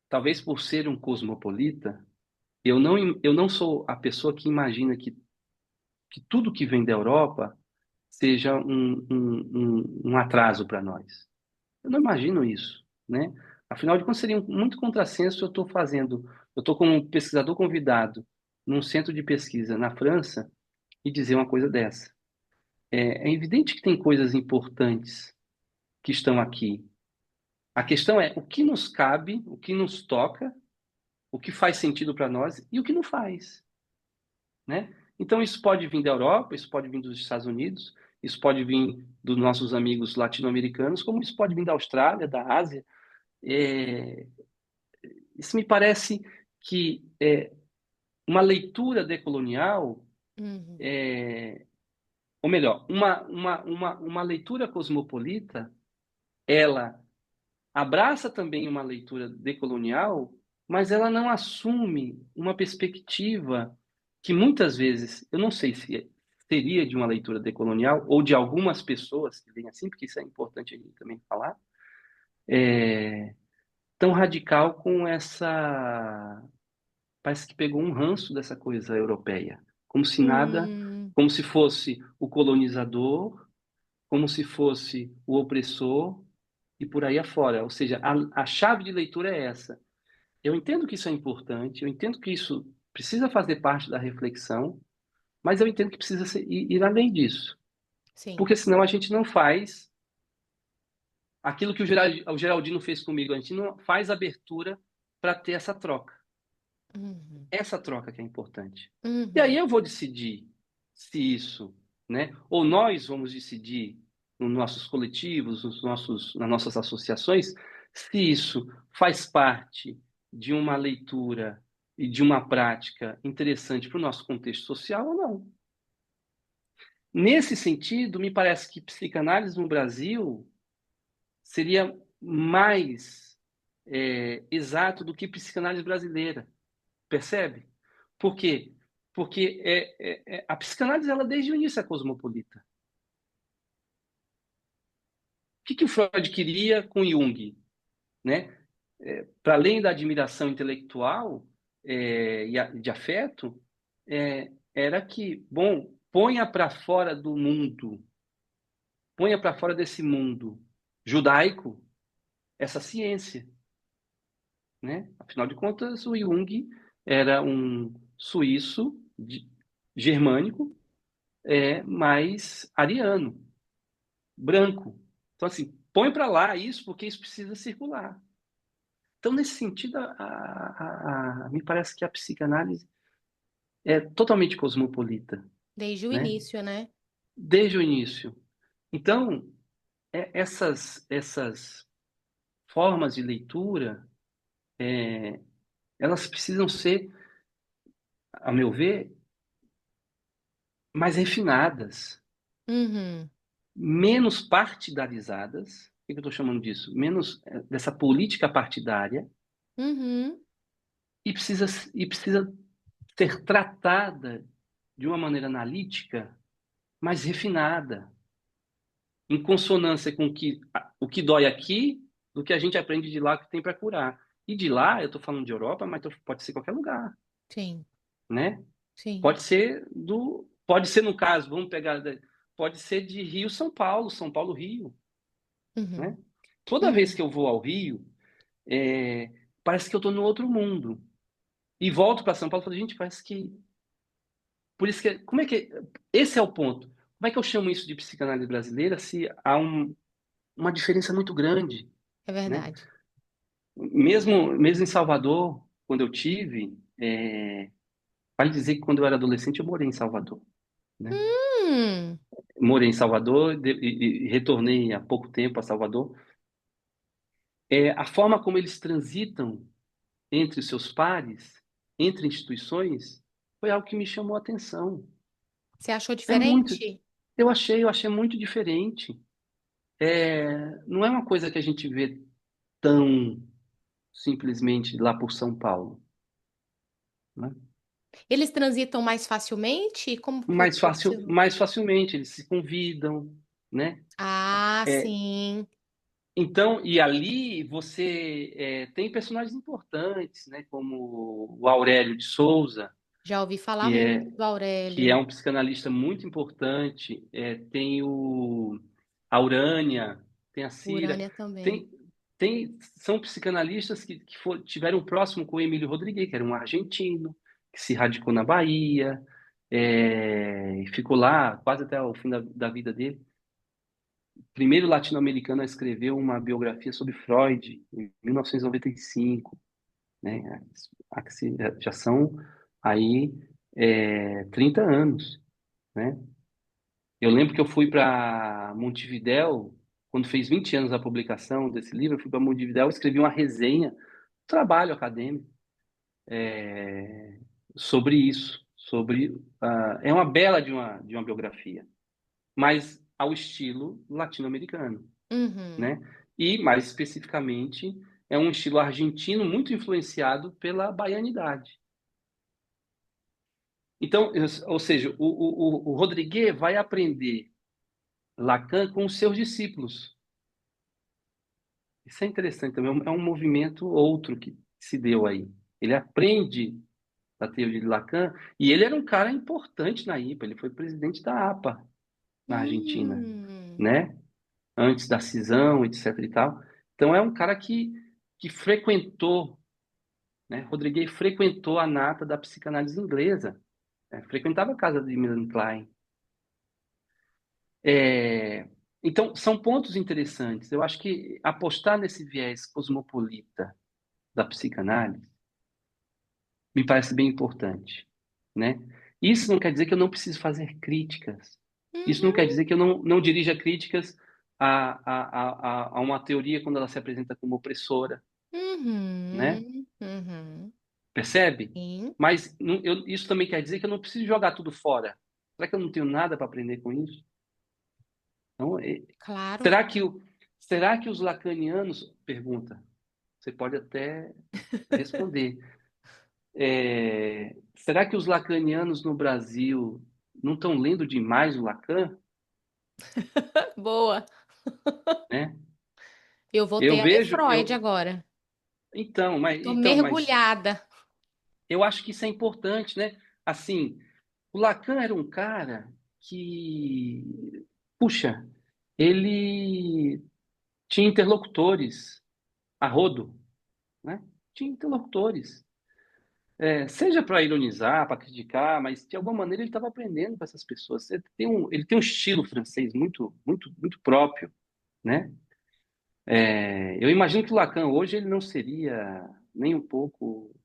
talvez por ser um cosmopolita, eu não sou a pessoa que imagina que tudo que vem da Europa seja um atraso para nós. Eu não imagino isso, né? Afinal de contas, seria muito contrassenso eu estou como um pesquisador convidado num centro de pesquisa na França e dizer uma coisa dessa. É evidente que tem coisas importantes que estão aqui. A questão é o que nos cabe, o que nos toca, o que faz sentido para nós e o que não faz, né? Então isso pode vir da Europa, isso pode vir dos Estados Unidos, isso pode vir dos nossos amigos latino-americanos, como isso pode vir da Austrália, da Ásia. É, Isso me parece que uma leitura decolonial, Uhum. ou melhor, uma leitura cosmopolita, ela abraça também uma leitura decolonial, mas ela não assume uma perspectiva que muitas vezes, eu não sei se seria de uma leitura decolonial ou de algumas pessoas que veem assim, porque isso é importante a gente também falar, tão radical com essa. Parece que pegou um ranço dessa coisa europeia, como se nada, Hum. como se fosse o colonizador, como se fosse o opressor e por aí afora. Ou seja, a chave de leitura é essa. Eu entendo que isso é importante, eu entendo que isso precisa fazer parte da reflexão, mas eu entendo que precisa ir além disso, Sim. porque senão a gente não faz aquilo que o Geraldino fez comigo, a gente não faz abertura para ter essa troca. Uhum. Essa troca que é importante. E aí Uhum. eu vou decidir se isso, né? Ou nós vamos decidir nos nossos coletivos, nas nossas associações, se isso faz parte de uma leitura e de uma prática interessante para o nosso contexto social ou não. Nesse sentido, me parece que psicanálise no Brasil seria mais exato do que psicanálise brasileira. Percebe? Por quê? Porque a psicanálise, ela desde o início é cosmopolita. O que o Freud queria com Jung? Né? Para além da admiração intelectual de afeto, era que, bom, ponha para fora do mundo, ponha para fora desse mundo judaico essa ciência. Né? Afinal de contas, o Jung era um suíço germânico, mais ariano, branco. Então, assim, põe para lá isso porque isso precisa circular. Então, nesse sentido, me parece que a psicanálise é totalmente cosmopolita, Desde o né? início, né? Desde o início. Então, essas formas de leitura, elas precisam ser, a meu ver, mais refinadas, Uhum. menos partidarizadas. O que eu estou chamando disso? Menos dessa política partidária Uhum. e precisa, e precisa ser tratada de uma maneira analítica, mais refinada, em consonância com o que dói aqui, do que a gente aprende de lá que tem para curar. E de lá, eu estou falando de Europa, mas pode ser qualquer lugar, Sim, né? sim. Pode ser no caso, vamos pegar, pode ser de Rio, São Paulo, Rio, Uhum. né? Toda vez Uhum. que eu vou ao Rio, é, parece que eu estou no outro mundo. E volto para São Paulo e falo, gente, parece que. Por isso que. Como é que. Esse é o ponto. Como é que eu chamo isso de psicanálise brasileira se há uma diferença muito grande, É né? verdade. Mesmo em Salvador, quando eu tive, vale dizer que quando eu era adolescente eu morei em Salvador, né? Hum, Morei em Salvador e retornei há pouco tempo a Salvador. A forma como eles transitam entre os seus pares, entre instituições, foi algo que me chamou a atenção. você achou É muito. diferente? Eu achei muito diferente. Não é uma coisa que a gente vê tão simplesmente lá por São Paulo, né? Eles transitam mais facilmente? Como que você observou? Mais facilmente, eles se convidam, né? Ah, É, sim. então, e ali você tem personagens importantes, né? Como o Aurélio de Souza, Já ouvi falar que muito é, do que é Aurélio. um psicanalista muito importante. Tem a Urânia, tem a Cira, Urânia também. tem, são psicanalistas que tiveram próximo com o Emílio Rodrigues, que era um argentino, que se radicou na Bahia, e ficou lá quase até o fim da vida dele. Primeiro latino-americano a escrever uma biografia sobre Freud, em 1995, né? Já são aí 30 anos, né? Eu lembro que eu fui para Montevidéu, quando fez 20 anos a publicação desse livro, eu fui para Montevidéu e escrevi uma resenha, um trabalho acadêmico, sobre isso, é uma bela de uma biografia, mas ao estilo latino-americano, Uhum. né? E, mais especificamente, é um estilo argentino muito influenciado pela baianidade. Então, ou seja, o Rodrigues vai aprender Lacan com os seus discípulos. Isso é interessante também, é um movimento outro que se deu aí. Ele aprende da teoria de Lacan e ele era um cara importante na IPA, ele foi presidente da APA na Argentina, Hum. né? Antes da cisão, etc e tal. Então é um cara que frequentou, né? Rodrigues frequentou a nata da psicanálise inglesa, né? Frequentava a casa de Milan Klein. É, então, são pontos interessantes. Eu acho que apostar nesse viés cosmopolita da psicanálise me parece bem importante, né? Isso não quer dizer que eu não preciso fazer críticas. Isso não quer Uhum. dizer que eu não dirija críticas a uma teoria quando ela se apresenta como opressora, né? Uhum. Uhum. Percebe? Sim, Mas isso também quer dizer que eu não preciso jogar tudo fora. Será que eu não tenho nada para aprender com isso? Então, claro. será que será que os lacanianos, pergunta, você pode até responder, será que os lacanianos no Brasil não estão lendo demais o Lacan, Boa. né? Eu Eu voltei a ler vejo, Freud agora. Tô mas mergulhada. eu acho que isso é importante, né? Assim, o Lacan era um cara que, puxa, ele tinha interlocutores a rodo, né? Tinha interlocutores. Seja para ironizar, para criticar, mas de alguma maneira ele estava aprendendo com essas pessoas. Ele tem um estilo francês muito, muito, muito próprio, né? Eu imagino que o Lacan hoje ele não seria nem um pouco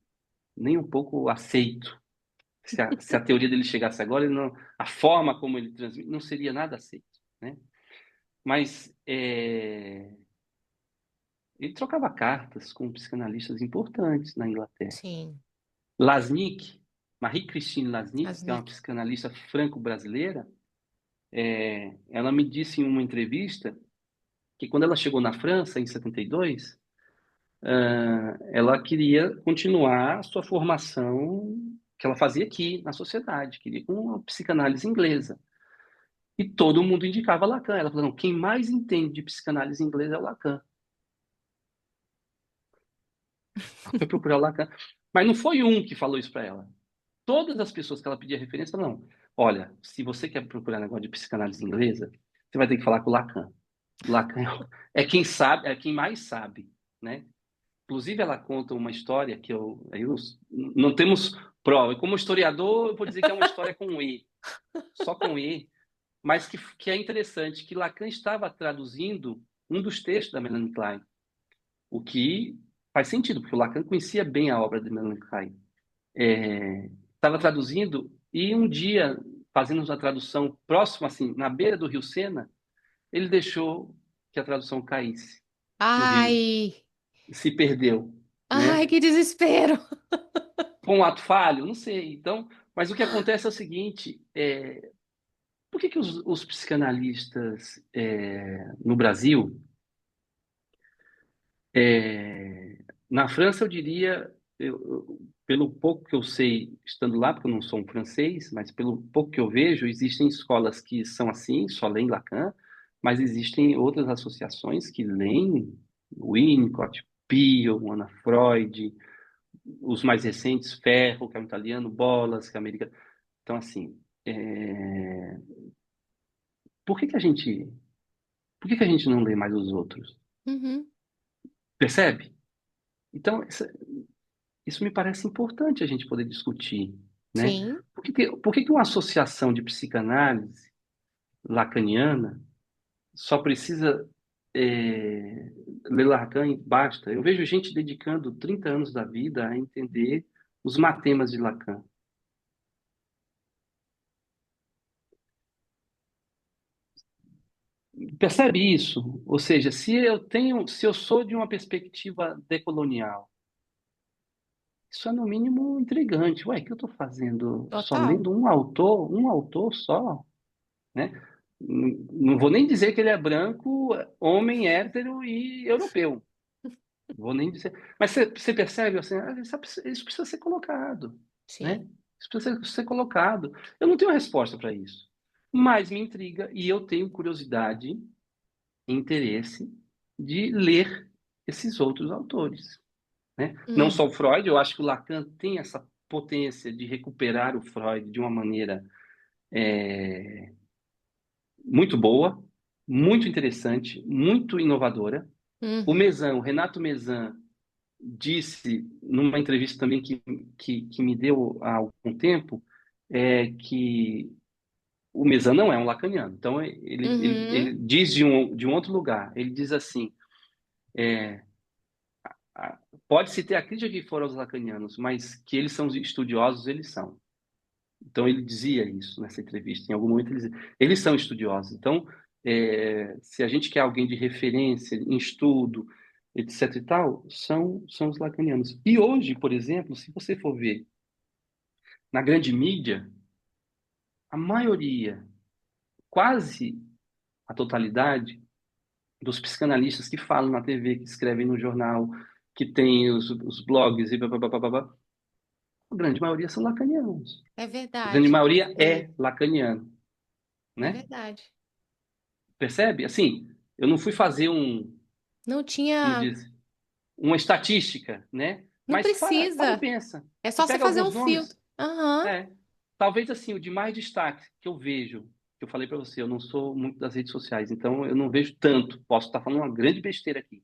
aceito. Se a teoria dele chegasse agora, a forma como ele transmite não seria nada aceito, né? Mas ele trocava cartas com psicanalistas importantes na Inglaterra. Sim, Lasnik, Marie-Christine Lasnik, as que é uma Nick. psicanalista franco-brasileira, Ela me disse em uma entrevista que quando ela chegou na França, em 72, ela queria continuar a sua formação que ela fazia aqui na sociedade, queria com a psicanálise inglesa. E todo mundo indicava Lacan. Ela falou, não, quem mais entende de psicanálise inglesa é o Lacan. Foi procurar o Lacan. Mas não foi um que falou isso para ela. Todas as pessoas que ela pedia referência, não. Olha, se você quer procurar negócio de psicanálise inglesa, você vai ter que falar com o Lacan. O Lacan é quem sabe, é quem mais sabe, né? Inclusive, ela conta uma história que eu não temos prova. E como historiador, eu vou dizer que é uma história com E, só com E, mas que é interessante, que Lacan estava traduzindo um dos textos da Melanie Klein, o que faz sentido, porque o Lacan conhecia bem a obra de Melanie Klein. Estava traduzindo e um dia, fazendo uma tradução próxima, assim, na beira do Rio Sena, ele deixou que a tradução caísse no rio, Ai, se perdeu, ai, né? que desespero. Foi um ato falho? Não sei. Então, mas o que acontece é o seguinte: por que que os psicanalistas no Brasil, na França, eu diria, pelo pouco que eu sei estando lá, porque eu não sou um francês, mas pelo pouco que eu vejo, existem escolas que são assim, só leem Lacan, mas existem outras associações que leem Winnicott, Pio, Ana Freud, os mais recentes, Ferro, que é um italiano, Bolas, que é americano. Então, assim, por que que a gente, por que que a gente não lê mais os outros? Uhum, Percebe? Então, isso me parece importante a gente poder discutir, né? sim. Por que que uma associação de psicanálise lacaniana só precisa é, ler Lacan e basta? Eu vejo gente dedicando 30 anos da vida a entender os matemas de Lacan. Percebe isso? Ou seja, se eu sou de uma perspectiva decolonial, isso é no mínimo intrigante. Ué, o que eu estou fazendo? Só Total. lendo um autor só, né? Não vou nem dizer que ele é branco, homem, hétero e europeu. Vou nem dizer. Mas você percebe assim, isso precisa ser colocado, né? Sim. Isso precisa ser colocado. Eu não tenho resposta para isso, mas me intriga e eu tenho curiosidade e interesse de ler esses outros autores, né? Não Uhum, só o Freud, eu acho que o Lacan tem essa potência de recuperar o Freud de uma maneira muito boa, muito interessante, muito inovadora. uhum. O Renato Mezan, disse numa entrevista também que me deu há algum tempo, que o Mezan não é um lacaniano. Então, ele Uhum. diz de um outro lugar, ele diz assim, pode-se ter a crítica que for aos lacanianos, mas que eles são estudiosos, eles são. Então ele dizia isso nessa entrevista. Em algum momento ele dizia, eles são estudiosos. Então, se a gente quer alguém de referência em estudo, etc e tal, são os lacanianos. E hoje, por exemplo, se você for ver na grande mídia, a maioria, quase a totalidade dos psicanalistas que falam na TV, que escrevem no jornal, que tem os blogs e blá, blá, blá, blá, blá, a grande maioria são lacanianos. É A grande verdade. maioria Sim, é lacaniano, é né? verdade. Percebe? Assim, eu não fui fazer Não como tinha. diz, uma estatística, né? Não Mas para e precisa. pensa. É Você só você pega fazer um alguns filtro. nomes, Aham. é, talvez assim, o de mais destaque que eu vejo, que eu falei para você, eu não sou muito das redes sociais, então eu não vejo tanto. Posso estar falando uma grande besteira aqui.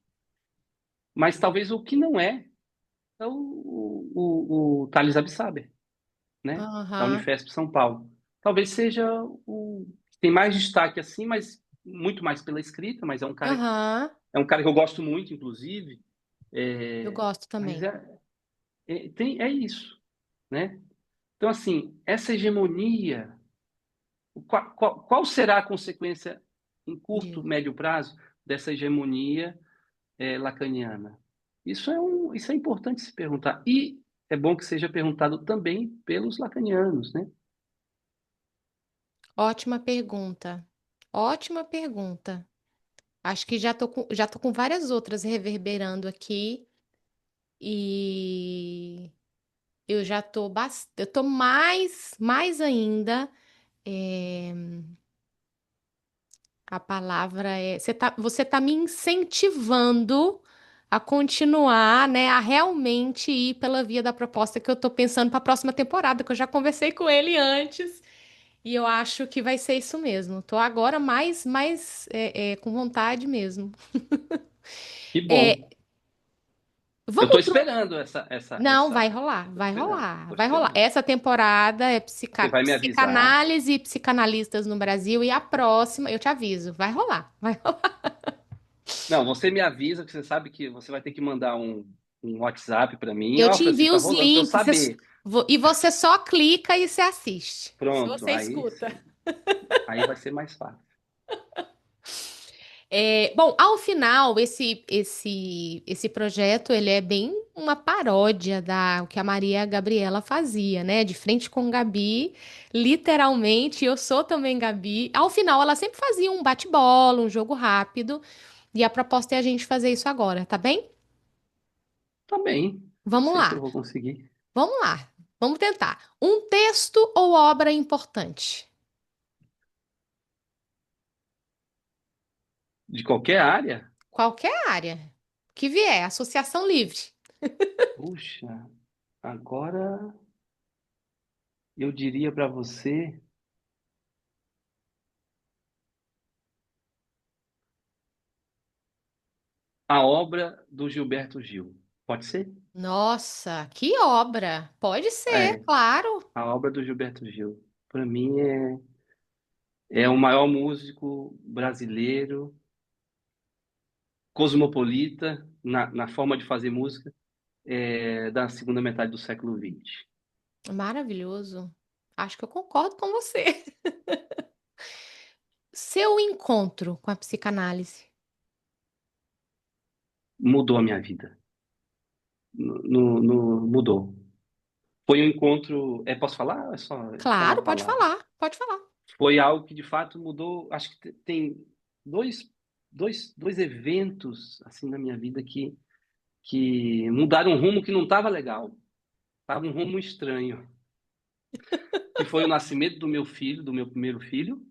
Mas talvez o que não é o Thales Absaber, né? Da Aham. Unifesp São Paulo. Talvez seja o que tem mais destaque assim, mas muito mais pela escrita, mas Aham. é um cara que eu gosto muito, inclusive. Eu É, gosto mas também. é isso, né? Então, assim, essa hegemonia, qual será a consequência em curto, De... médio prazo dessa hegemonia lacaniana? Isso é importante se perguntar. E é bom que seja perguntado também pelos lacanianos, né? Ótima pergunta. Ótima pergunta. Acho que já tô com várias outras reverberando aqui e eu tô mais ainda. é, a palavra é, você tá me incentivando a continuar, né, a realmente ir pela via da proposta que eu tô pensando para a próxima temporada, que eu já conversei com ele antes. E eu acho que vai ser isso mesmo. Tô agora mais com vontade mesmo. Que É, bom. Eu vamos tô pro. esperando Não, vai rolar, tô vai esperando, rolar, tô vai rolar. esperando. Essa temporada é Você vai me avisar. psicanálise e psicanalistas no Brasil. E a próxima, eu te aviso, vai rolar, vai rolar. Não, você me avisa que você sabe que você vai ter que mandar um WhatsApp para mim. Eu Ó, te Francisco, envio tá os rolando para eu links saber. e você só clica e você assiste. Se Pronto, você aí escuta. sim. Aí vai ser mais fácil. Bom, ao final, esse projeto, ele é bem uma paródia da o que a Maria Gabriela fazia, né? De frente com Gabi, literalmente, eu sou também Gabi. Ao final, ela sempre fazia um bate-bola, um jogo rápido, e a proposta é a gente fazer isso agora, tá bem? Tá bem. Não Vamos sei se lá, eu vou conseguir. vamos lá, vamos tentar. Um texto ou obra importante? De qualquer área? Qualquer área que vier, associação livre. Puxa, agora eu diria para você a obra do Gilberto Gil. Pode ser? Nossa, que obra! Pode ser, É, claro. a obra do Gilberto Gil. Para mim é o maior músico brasileiro, cosmopolita na forma de fazer música, da segunda metade do século XX. Maravilhoso. Acho que eu concordo com você. Seu encontro com a psicanálise. Mudou a minha vida. Mudou. Foi um encontro. Posso falar? É só Claro, uma pode palavra. falar, pode falar. Foi algo que de fato mudou. Acho que tem dois eventos assim na minha vida que mudaram um rumo que não estava legal. Estava um rumo estranho. Que foi o nascimento do meu filho, do meu primeiro filho.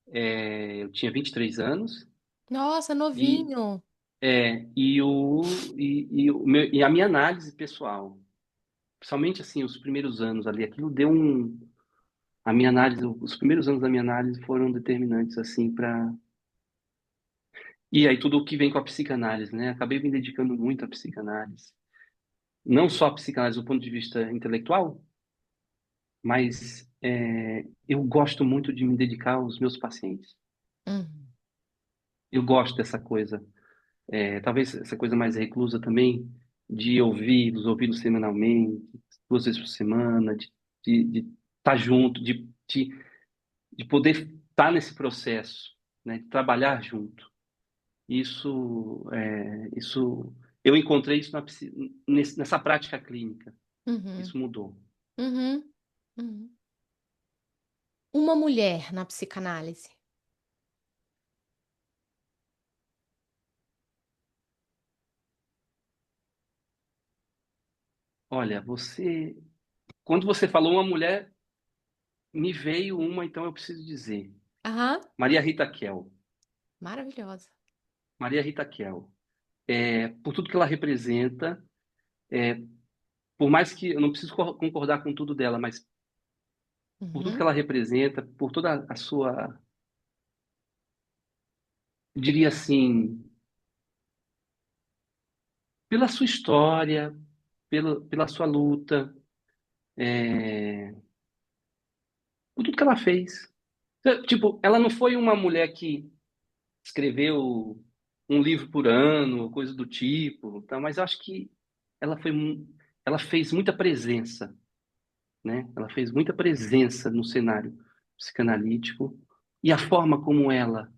Eu tinha 23 anos. Nossa, E, novinho. e a minha análise pessoal. Principalmente assim, os primeiros anos ali. Aquilo deu um. A minha análise, os primeiros anos da minha análise foram determinantes assim para. E aí tudo o que vem com a psicanálise, né? Acabei me dedicando muito à psicanálise. Não só a psicanálise do ponto de vista intelectual, mas eu gosto muito de me dedicar aos meus pacientes. Hum, Eu gosto dessa coisa, talvez essa coisa mais reclusa também, de ouvi-los semanalmente, 2 vezes por semana, de estar junto, de poder estar nesse processo, né? De trabalhar junto. Isso, eu encontrei isso nessa prática clínica. uhum, Isso mudou. uhum, uhum. Uma mulher na psicanálise. Olha, quando você falou uma mulher, me veio uma, então eu preciso dizer. Aham, Maria Rita Kell. maravilhosa. Maria Rita Kell. Por tudo que ela representa, é, por mais que eu não preciso concordar com tudo dela, mas por tudo que Uhum. ela representa, por toda a sua, eu diria assim, pela sua história, pela sua luta, é, por tudo que ela fez. Tipo, ela não foi uma mulher que escreveu um livro por ano, coisa do tipo, tá? Mas eu acho que ela foi, ela fez muita presença, né? Ela fez muita presença no cenário psicanalítico e a forma como ela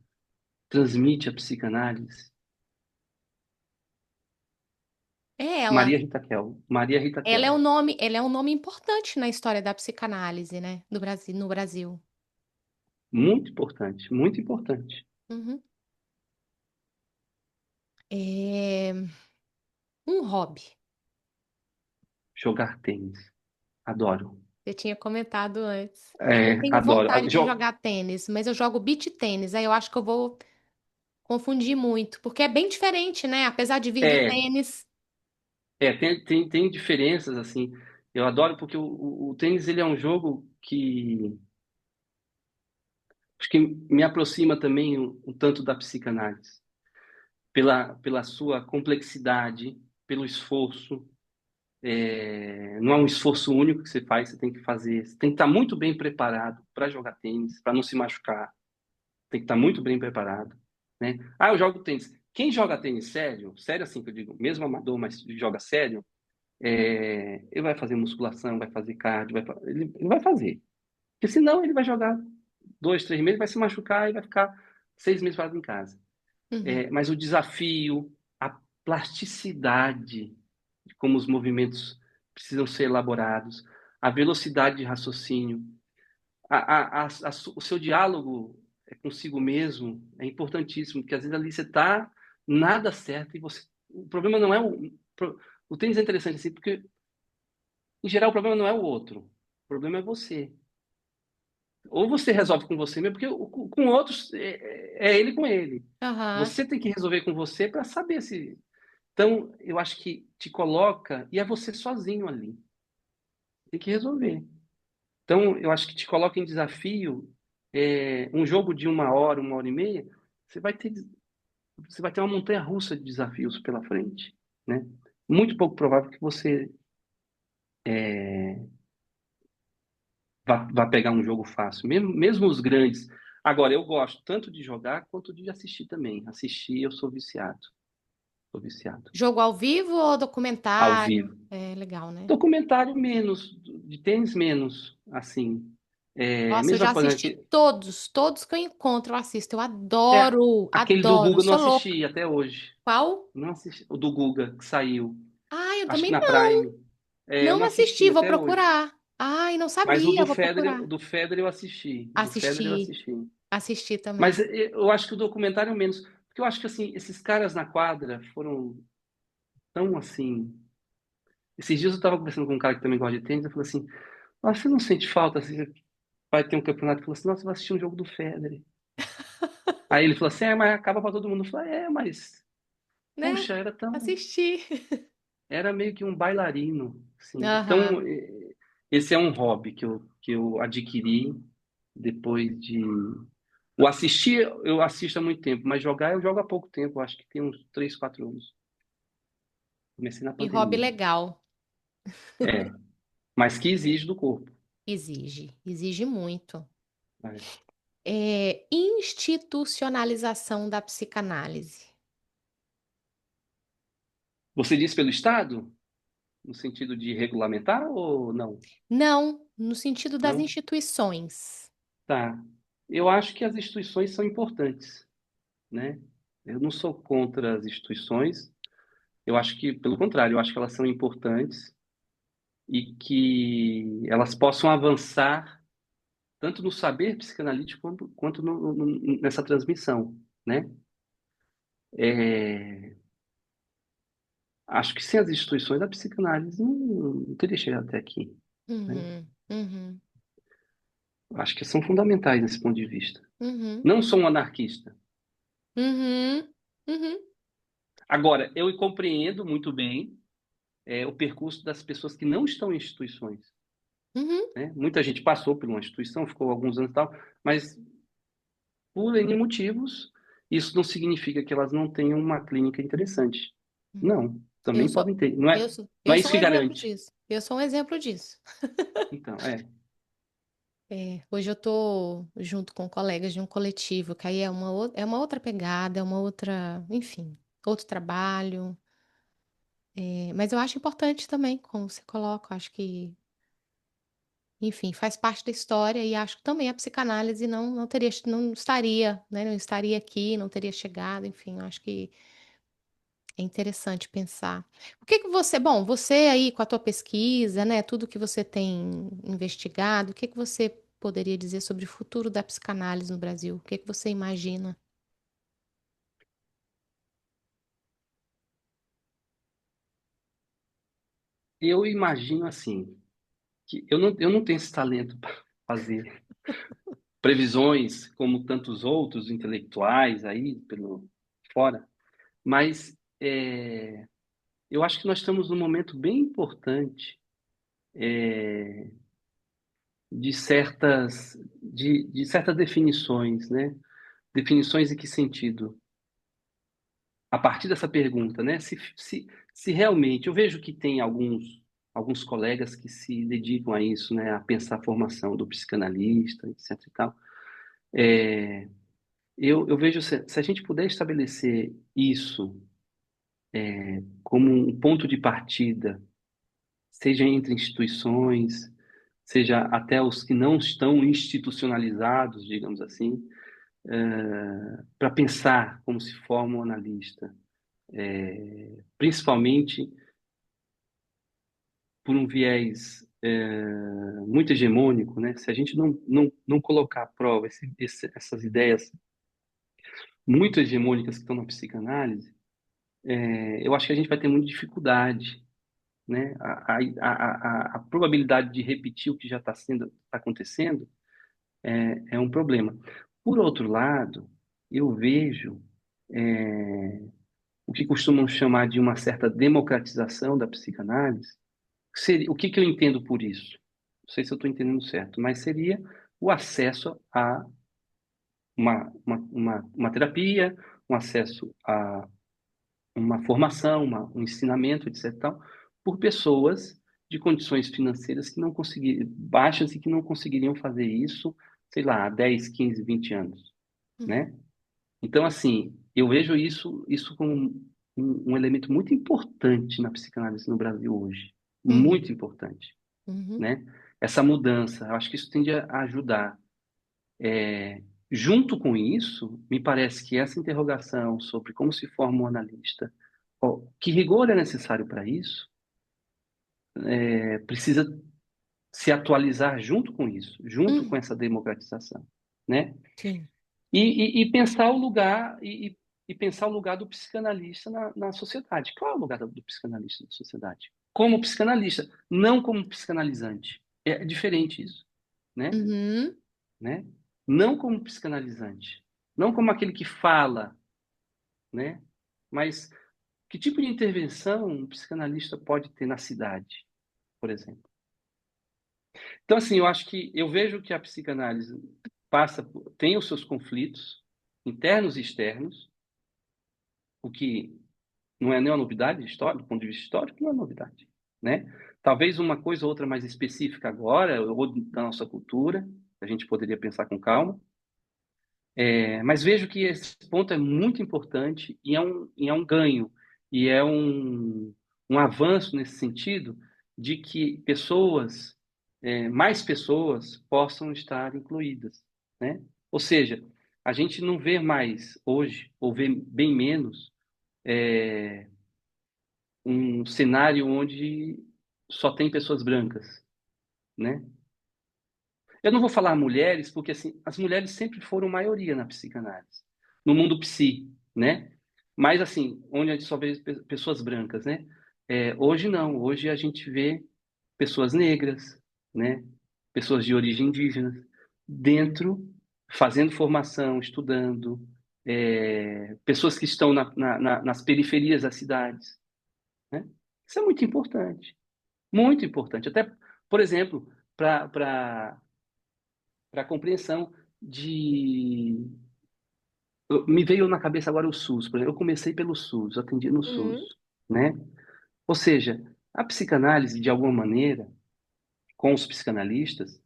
transmite a psicanálise. É ela. Maria Rita Kell. Maria Rita Ela é Kell. um nome importante na história da psicanálise, né, do Brasil, no Brasil. Muito importante, muito importante. Uhum. É, um hobby. Jogar tênis. Adoro. Você tinha comentado antes. Eu É, tenho adoro. vontade de jogar tênis, mas eu jogo beach tênis. Aí eu acho que eu vou confundir muito, porque é bem diferente, né? Apesar de vir do É, tênis. tem diferenças, assim. Eu adoro porque o tênis, ele é um jogo que acho que me aproxima também um tanto da psicanálise. Pela sua complexidade, pelo esforço. Não é um esforço único que você faz, você tem que fazer, você tem que estar muito bem preparado para jogar tênis, para não se machucar, tem que estar muito bem preparado, né? Ah, eu jogo tênis. Quem joga tênis sério, sério assim que eu digo, mesmo amador, mas joga sério, ele vai fazer musculação, vai fazer cardio, ele vai fazer. Porque senão ele vai jogar 2, 3 meses, vai se machucar e vai ficar 6 meses parado em casa. Uhum. Mas o desafio, a plasticidade de como os movimentos precisam ser elaborados, a velocidade de raciocínio, o seu diálogo consigo mesmo é importantíssimo, porque às vezes ali você está nada certo e você. O problema não é o tênis é interessante assim, porque em geral o problema não é o outro, o problema é você. Ou você resolve com você mesmo, porque com outros é ele com ele. Aham. Você tem que resolver com você para saber se. Então, eu acho que te coloca e é você sozinho ali. Tem que resolver. Então, eu acho que te coloca em desafio. Um jogo de 1 hora, 1 hora e meia, você vai ter, você vai ter uma montanha-russa de desafios pela frente, né? Muito pouco provável que você vá pegar um jogo fácil, mesmo os grandes. Agora, eu gosto tanto de jogar quanto de assistir também. Assistir, eu sou viciado. Sou viciado. Jogo ao vivo ou Ao documentário? vivo. É legal, né? Documentário menos, de tênis menos, assim. Nossa, eu já Mesma coisa assisti que todos que eu encontro, eu assisto. Eu é adoro, aquele do adoro, Guga eu não sou louca. assisti até hoje. Qual? Não assisti o do Guga que saiu. Ah, eu Acho que também na não. Prime. Eu Não não assisti, assisti vou até hoje. procurar. Ai, não Mas sabia, vou O procurar. do Federer eu assisti. O do Federer eu Assisti, assisti. assisti Mas também. eu acho que o documentário é menos, porque eu acho que assim, esses caras na quadra foram tão assim. Esses dias eu estava conversando com um cara que também gosta de tênis, eu falei assim: "Ah, você não sente falta assim, vai ter um campeonato?" Ele falou assim: "Nossa, você vai assistir um jogo do Federer." Aí ele falou assim: mas acaba para todo mundo." Eu falei: mas Né? puxa, Assisti. era meio que um bailarino, assim. Aham. Então, esse é um hobby que eu adquiri depois de o assistir, eu assisto há muito tempo, mas jogar eu jogo há pouco tempo, acho que tem uns 3, 4 anos. Comecei na E hobby pandemia. legal. É, mas que exige do corpo. Exige muito. Né? É, institucionalização da psicanálise. Você diz pelo Estado? No sentido de regulamentar ou não? Não, no sentido das Não? instituições. Tá. Eu acho que as instituições são importantes, né? Eu não sou contra as instituições. Eu acho que, pelo contrário, eu acho que elas são importantes e que elas possam avançar tanto no saber psicanalítico quanto nessa transmissão, né? É, acho que sem as instituições a psicanálise não teria chegado até aqui, né? Uhum, uhum, Acho que são fundamentais nesse ponto de vista. uhum, Não sou um anarquista. uhum, uhum, Agora, eu compreendo muito bem o percurso das pessoas que não estão em instituições, uhum. né? Muita gente passou por uma instituição, ficou alguns anos e tal, mas por N motivos, isso não significa que elas não tenham uma clínica interessante. Uhum. Não, Eu também sou, podem ter. Não é, não eu é sou isso um que exemplo garante. disso. Eu sou um exemplo disso. Então, É, hoje eu tô junto com colegas de um coletivo, que aí é é uma outra pegada, é uma outra, enfim, outro trabalho. É, mas eu acho importante também, como você coloca, eu acho que, enfim, faz parte da história e acho que também a psicanálise não teria, não estaria, né, não estaria aqui, não teria chegado, enfim, eu acho que é interessante pensar. O que que você, bom, você aí com a tua pesquisa, né, tudo que você tem investigado, o que que você poderia dizer sobre o futuro da psicanálise no Brasil? O que que você imagina? Eu imagino assim, que eu não tenho esse talento para fazer previsões como tantos outros intelectuais aí pelo fora, mas eu acho que nós estamos num momento bem importante de certas definições, né? Definições em que sentido? A partir dessa pergunta, né? Se realmente eu vejo que tem alguns colegas que se dedicam a isso, né? A pensar a formação do psicanalista, etc. e tal. Eu vejo se a gente puder estabelecer isso como um ponto de partida, seja entre instituições, seja até os que não estão institucionalizados, digamos assim, para pensar como se forma um analista, principalmente por um viés muito hegemônico, né? Se a gente não colocar à prova essas ideias muito hegemônicas que estão na psicanálise, eu acho que a gente vai ter muita dificuldade, né? A probabilidade de repetir o que já está acontecendo é um problema. Por outro lado, eu vejo o que costumam chamar de uma certa democratização da psicanálise. O que eu entendo por isso? Não sei se eu estou entendendo certo, mas seria o acesso a uma terapia, um acesso a uma formação, um ensinamento, etc. Tal, por pessoas de condições financeiras que não conseguiriam, baixas e que não conseguiriam fazer isso, sei lá, há 10, 15, 20 anos, Uhum, né? Então, assim, eu vejo isso como um elemento muito importante na psicanálise no Brasil hoje. uhum, Muito importante, uhum, né? Essa mudança, eu acho que isso tende a ajudar. Junto com isso, me parece que essa interrogação sobre como se forma um analista, que rigor é necessário para isso, precisa se atualizar junto com isso, junto com uhum. essa democratização, né? Sim. E pensar o lugar e pensar o lugar do psicanalista na sociedade. Qual é o lugar do psicanalista na sociedade? Como psicanalista, não como psicanalizante. É diferente isso, né? Uhum, Né? Não como psicanalizante, não como aquele que fala, né? Mas que tipo de intervenção um psicanalista pode ter na cidade, por exemplo? Então, assim, eu vejo que a psicanálise tem os seus conflitos internos e externos, o que não é nenhuma novidade histórica, do ponto de vista histórico, não é novidade, né? Talvez uma coisa ou outra mais específica agora, ou da nossa cultura, a gente poderia pensar com calma, mas vejo que esse ponto é muito importante e é um ganho, e é um avanço nesse sentido de que mais pessoas possam estar incluídas, né? Ou seja, a gente não vê mais hoje, ou vê bem menos, um cenário onde só tem pessoas brancas, né? Eu não vou falar mulheres, porque assim, as mulheres sempre foram maioria na psicanálise, no mundo psi, né? Mas assim, onde a gente só vê pessoas brancas, né? Hoje não, hoje a gente vê pessoas negras, né? Pessoas de origem indígena, dentro, fazendo formação, estudando, pessoas que estão nas periferias das cidades, né? Isso é muito importante. Até, por exemplo, para a compreensão de. Me veio na cabeça agora o SUS, por exemplo. Eu comecei pelo SUS, eu atendi no SUS, uhum, né? Ou seja, a psicanálise, de alguma maneira, com os psicanalistas,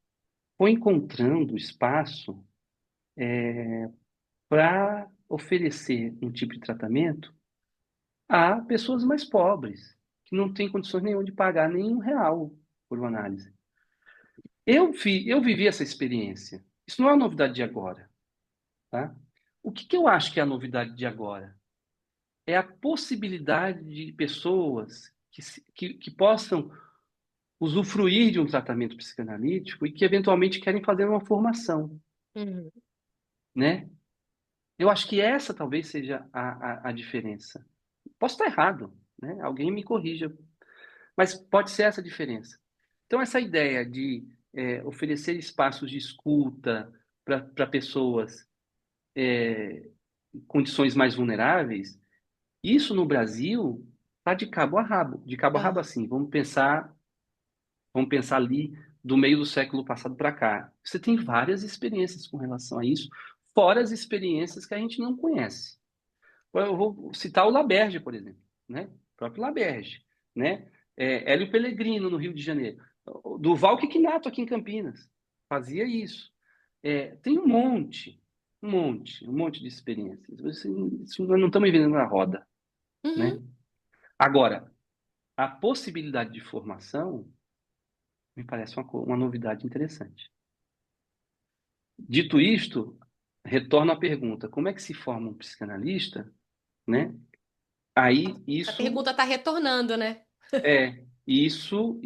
foi encontrando espaço para oferecer um tipo de tratamento a pessoas mais pobres, que não têm condições nenhuma de pagar nenhum real por uma análise. Eu vivi essa experiência. Isso não é uma novidade de agora, tá? O que eu acho que é a novidade de agora? É a possibilidade de pessoas que possam usufruir de um tratamento psicanalítico e que eventualmente querem fazer uma formação, Uhum. né? Eu acho que essa talvez seja a diferença. Posso estar errado, né? Alguém me corrija, mas pode ser essa a diferença. Então, essa ideia de oferecer espaços de escuta para pessoas em condições mais vulneráveis, isso no Brasil está de cabo a rabo. De cabo a rabo, Ah, assim, vamos pensar ali do meio do século passado para cá. Você tem várias experiências com relação a isso, fora as experiências que a gente não conhece. Eu vou citar o Laberge, por exemplo, né? O próprio Laberge, né? Hélio Pellegrino, no Rio de Janeiro. Duval Quixote, aqui em Campinas. Fazia isso. Tem um monte de experiências. Nós não estamos inventando a roda, né? uhum. Agora, a possibilidade de formação me parece uma novidade interessante. Dito isto, retorno à pergunta: como é que se forma um psicanalista, né? Aí Essa isso pergunta está retornando, né? isso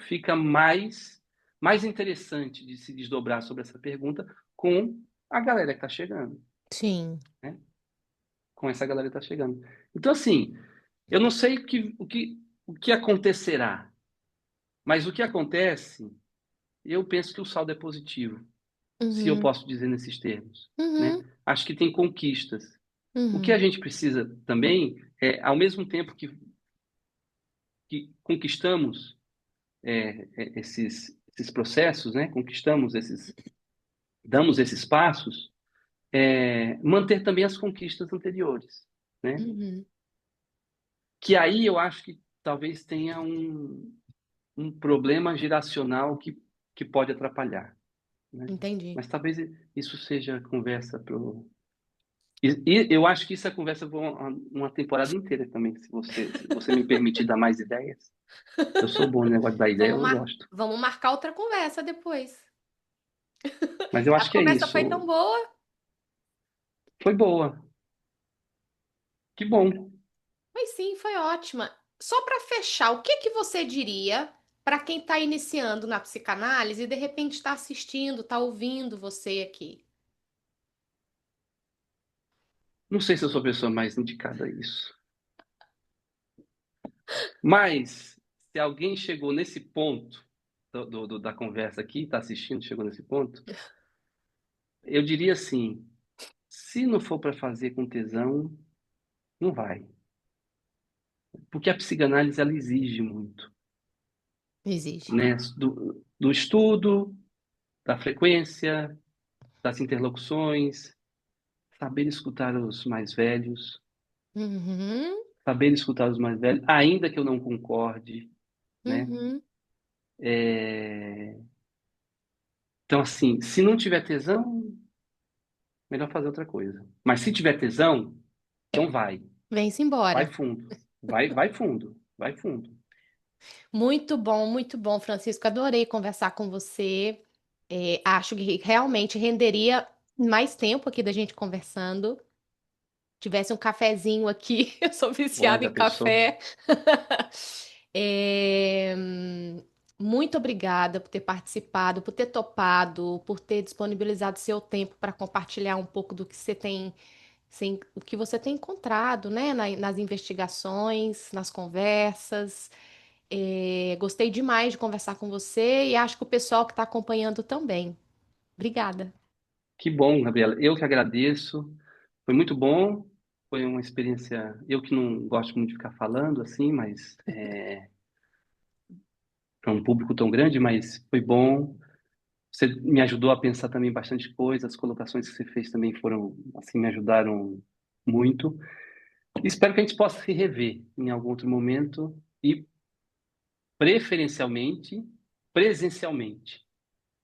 fica mais interessante de se desdobrar sobre essa pergunta com a galera que está chegando, Sim. né? Com essa galera que está chegando. Então, assim, eu não sei o que acontecerá, mas o que acontece, eu penso que o saldo é positivo, se eu Uhum. posso dizer nesses termos, né? Uhum. Acho que tem conquistas. O que a Uhum. gente precisa também é, ao mesmo tempo que conquistamos esses processos, né? Damos esses passos, manter também as conquistas anteriores, né? Uhum. Que aí eu acho que talvez tenha um problema geracional que pode atrapalhar, né? Entendi. Mas talvez isso seja conversa e eu acho que isso é conversa para uma temporada inteira também, se você me permitir dar mais ideias. Eu sou bom no negócio da ideia, eu gosto. Vamos marcar outra conversa depois. Mas eu A acho que é conversa foi tão isso. boa. Foi boa. Que bom. Mas sim, foi ótima. Só para fechar, o que que você diria para quem está iniciando na psicanálise e de repente está assistindo, está ouvindo você aqui? Não sei se eu sou a pessoa mais indicada a isso. Mas, se alguém chegou nesse ponto da conversa aqui, está assistindo, chegou nesse ponto, eu diria assim: se não for para fazer com tesão, não vai. Porque a psicanálise ela exige muito, Existe. né? Do estudo, da frequência, das interlocuções, saber escutar os mais velhos, Uhum, saber escutar os mais velhos, ainda que eu não concorde, né? uhum. É, Então, assim, se não tiver tesão, melhor fazer outra coisa. Mas se tiver tesão, então vai. Vem-se Vai embora. fundo. Vai fundo. Vai fundo. Muito bom, Francisco. Adorei conversar com você. Acho que realmente renderia mais tempo aqui da gente conversando. Tivesse um cafezinho aqui, eu sou Bom, viciada já em pensou? café. É, muito obrigada por ter participado, por ter topado, por ter disponibilizado seu tempo para compartilhar um pouco do que você tem, o que você tem encontrado, né, nas investigações, nas conversas. Gostei demais de conversar com você e acho que o pessoal que está acompanhando também. Obrigada. Que bom, Gabriela. Eu que agradeço. Foi muito bom. Foi uma experiência. Eu que não gosto muito de ficar falando assim, mas para um público tão grande, mas foi bom. Você me ajudou a pensar também bastante coisa. As colocações que você fez também foram, assim, me ajudaram muito. Espero que a gente possa se rever em algum outro momento e preferencialmente presencialmente,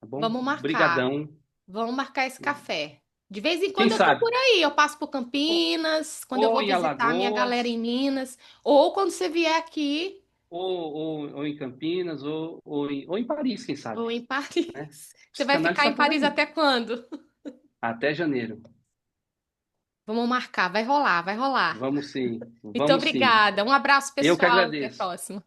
tá bom? Vamos marcar. Brigadão. Vamos marcar esse café. De vez em Quem quando eu tô sabe? por aí, eu passo por Ou, Campinas, quando eu ou vou em visitar a minha galera em Alagoas, Minas, ou quando você vier aqui, ou em Campinas, ou em Paris, quem sabe, ou em né? Paris. Você vai Psicanálise ficar está em por Paris aí. até quando? Até janeiro. Vamos marcar, vai rolar, vai rolar. Vamos sim, Muito vamos sim. obrigada. Um abraço, Eu que pessoal. Até a agradeço. próxima.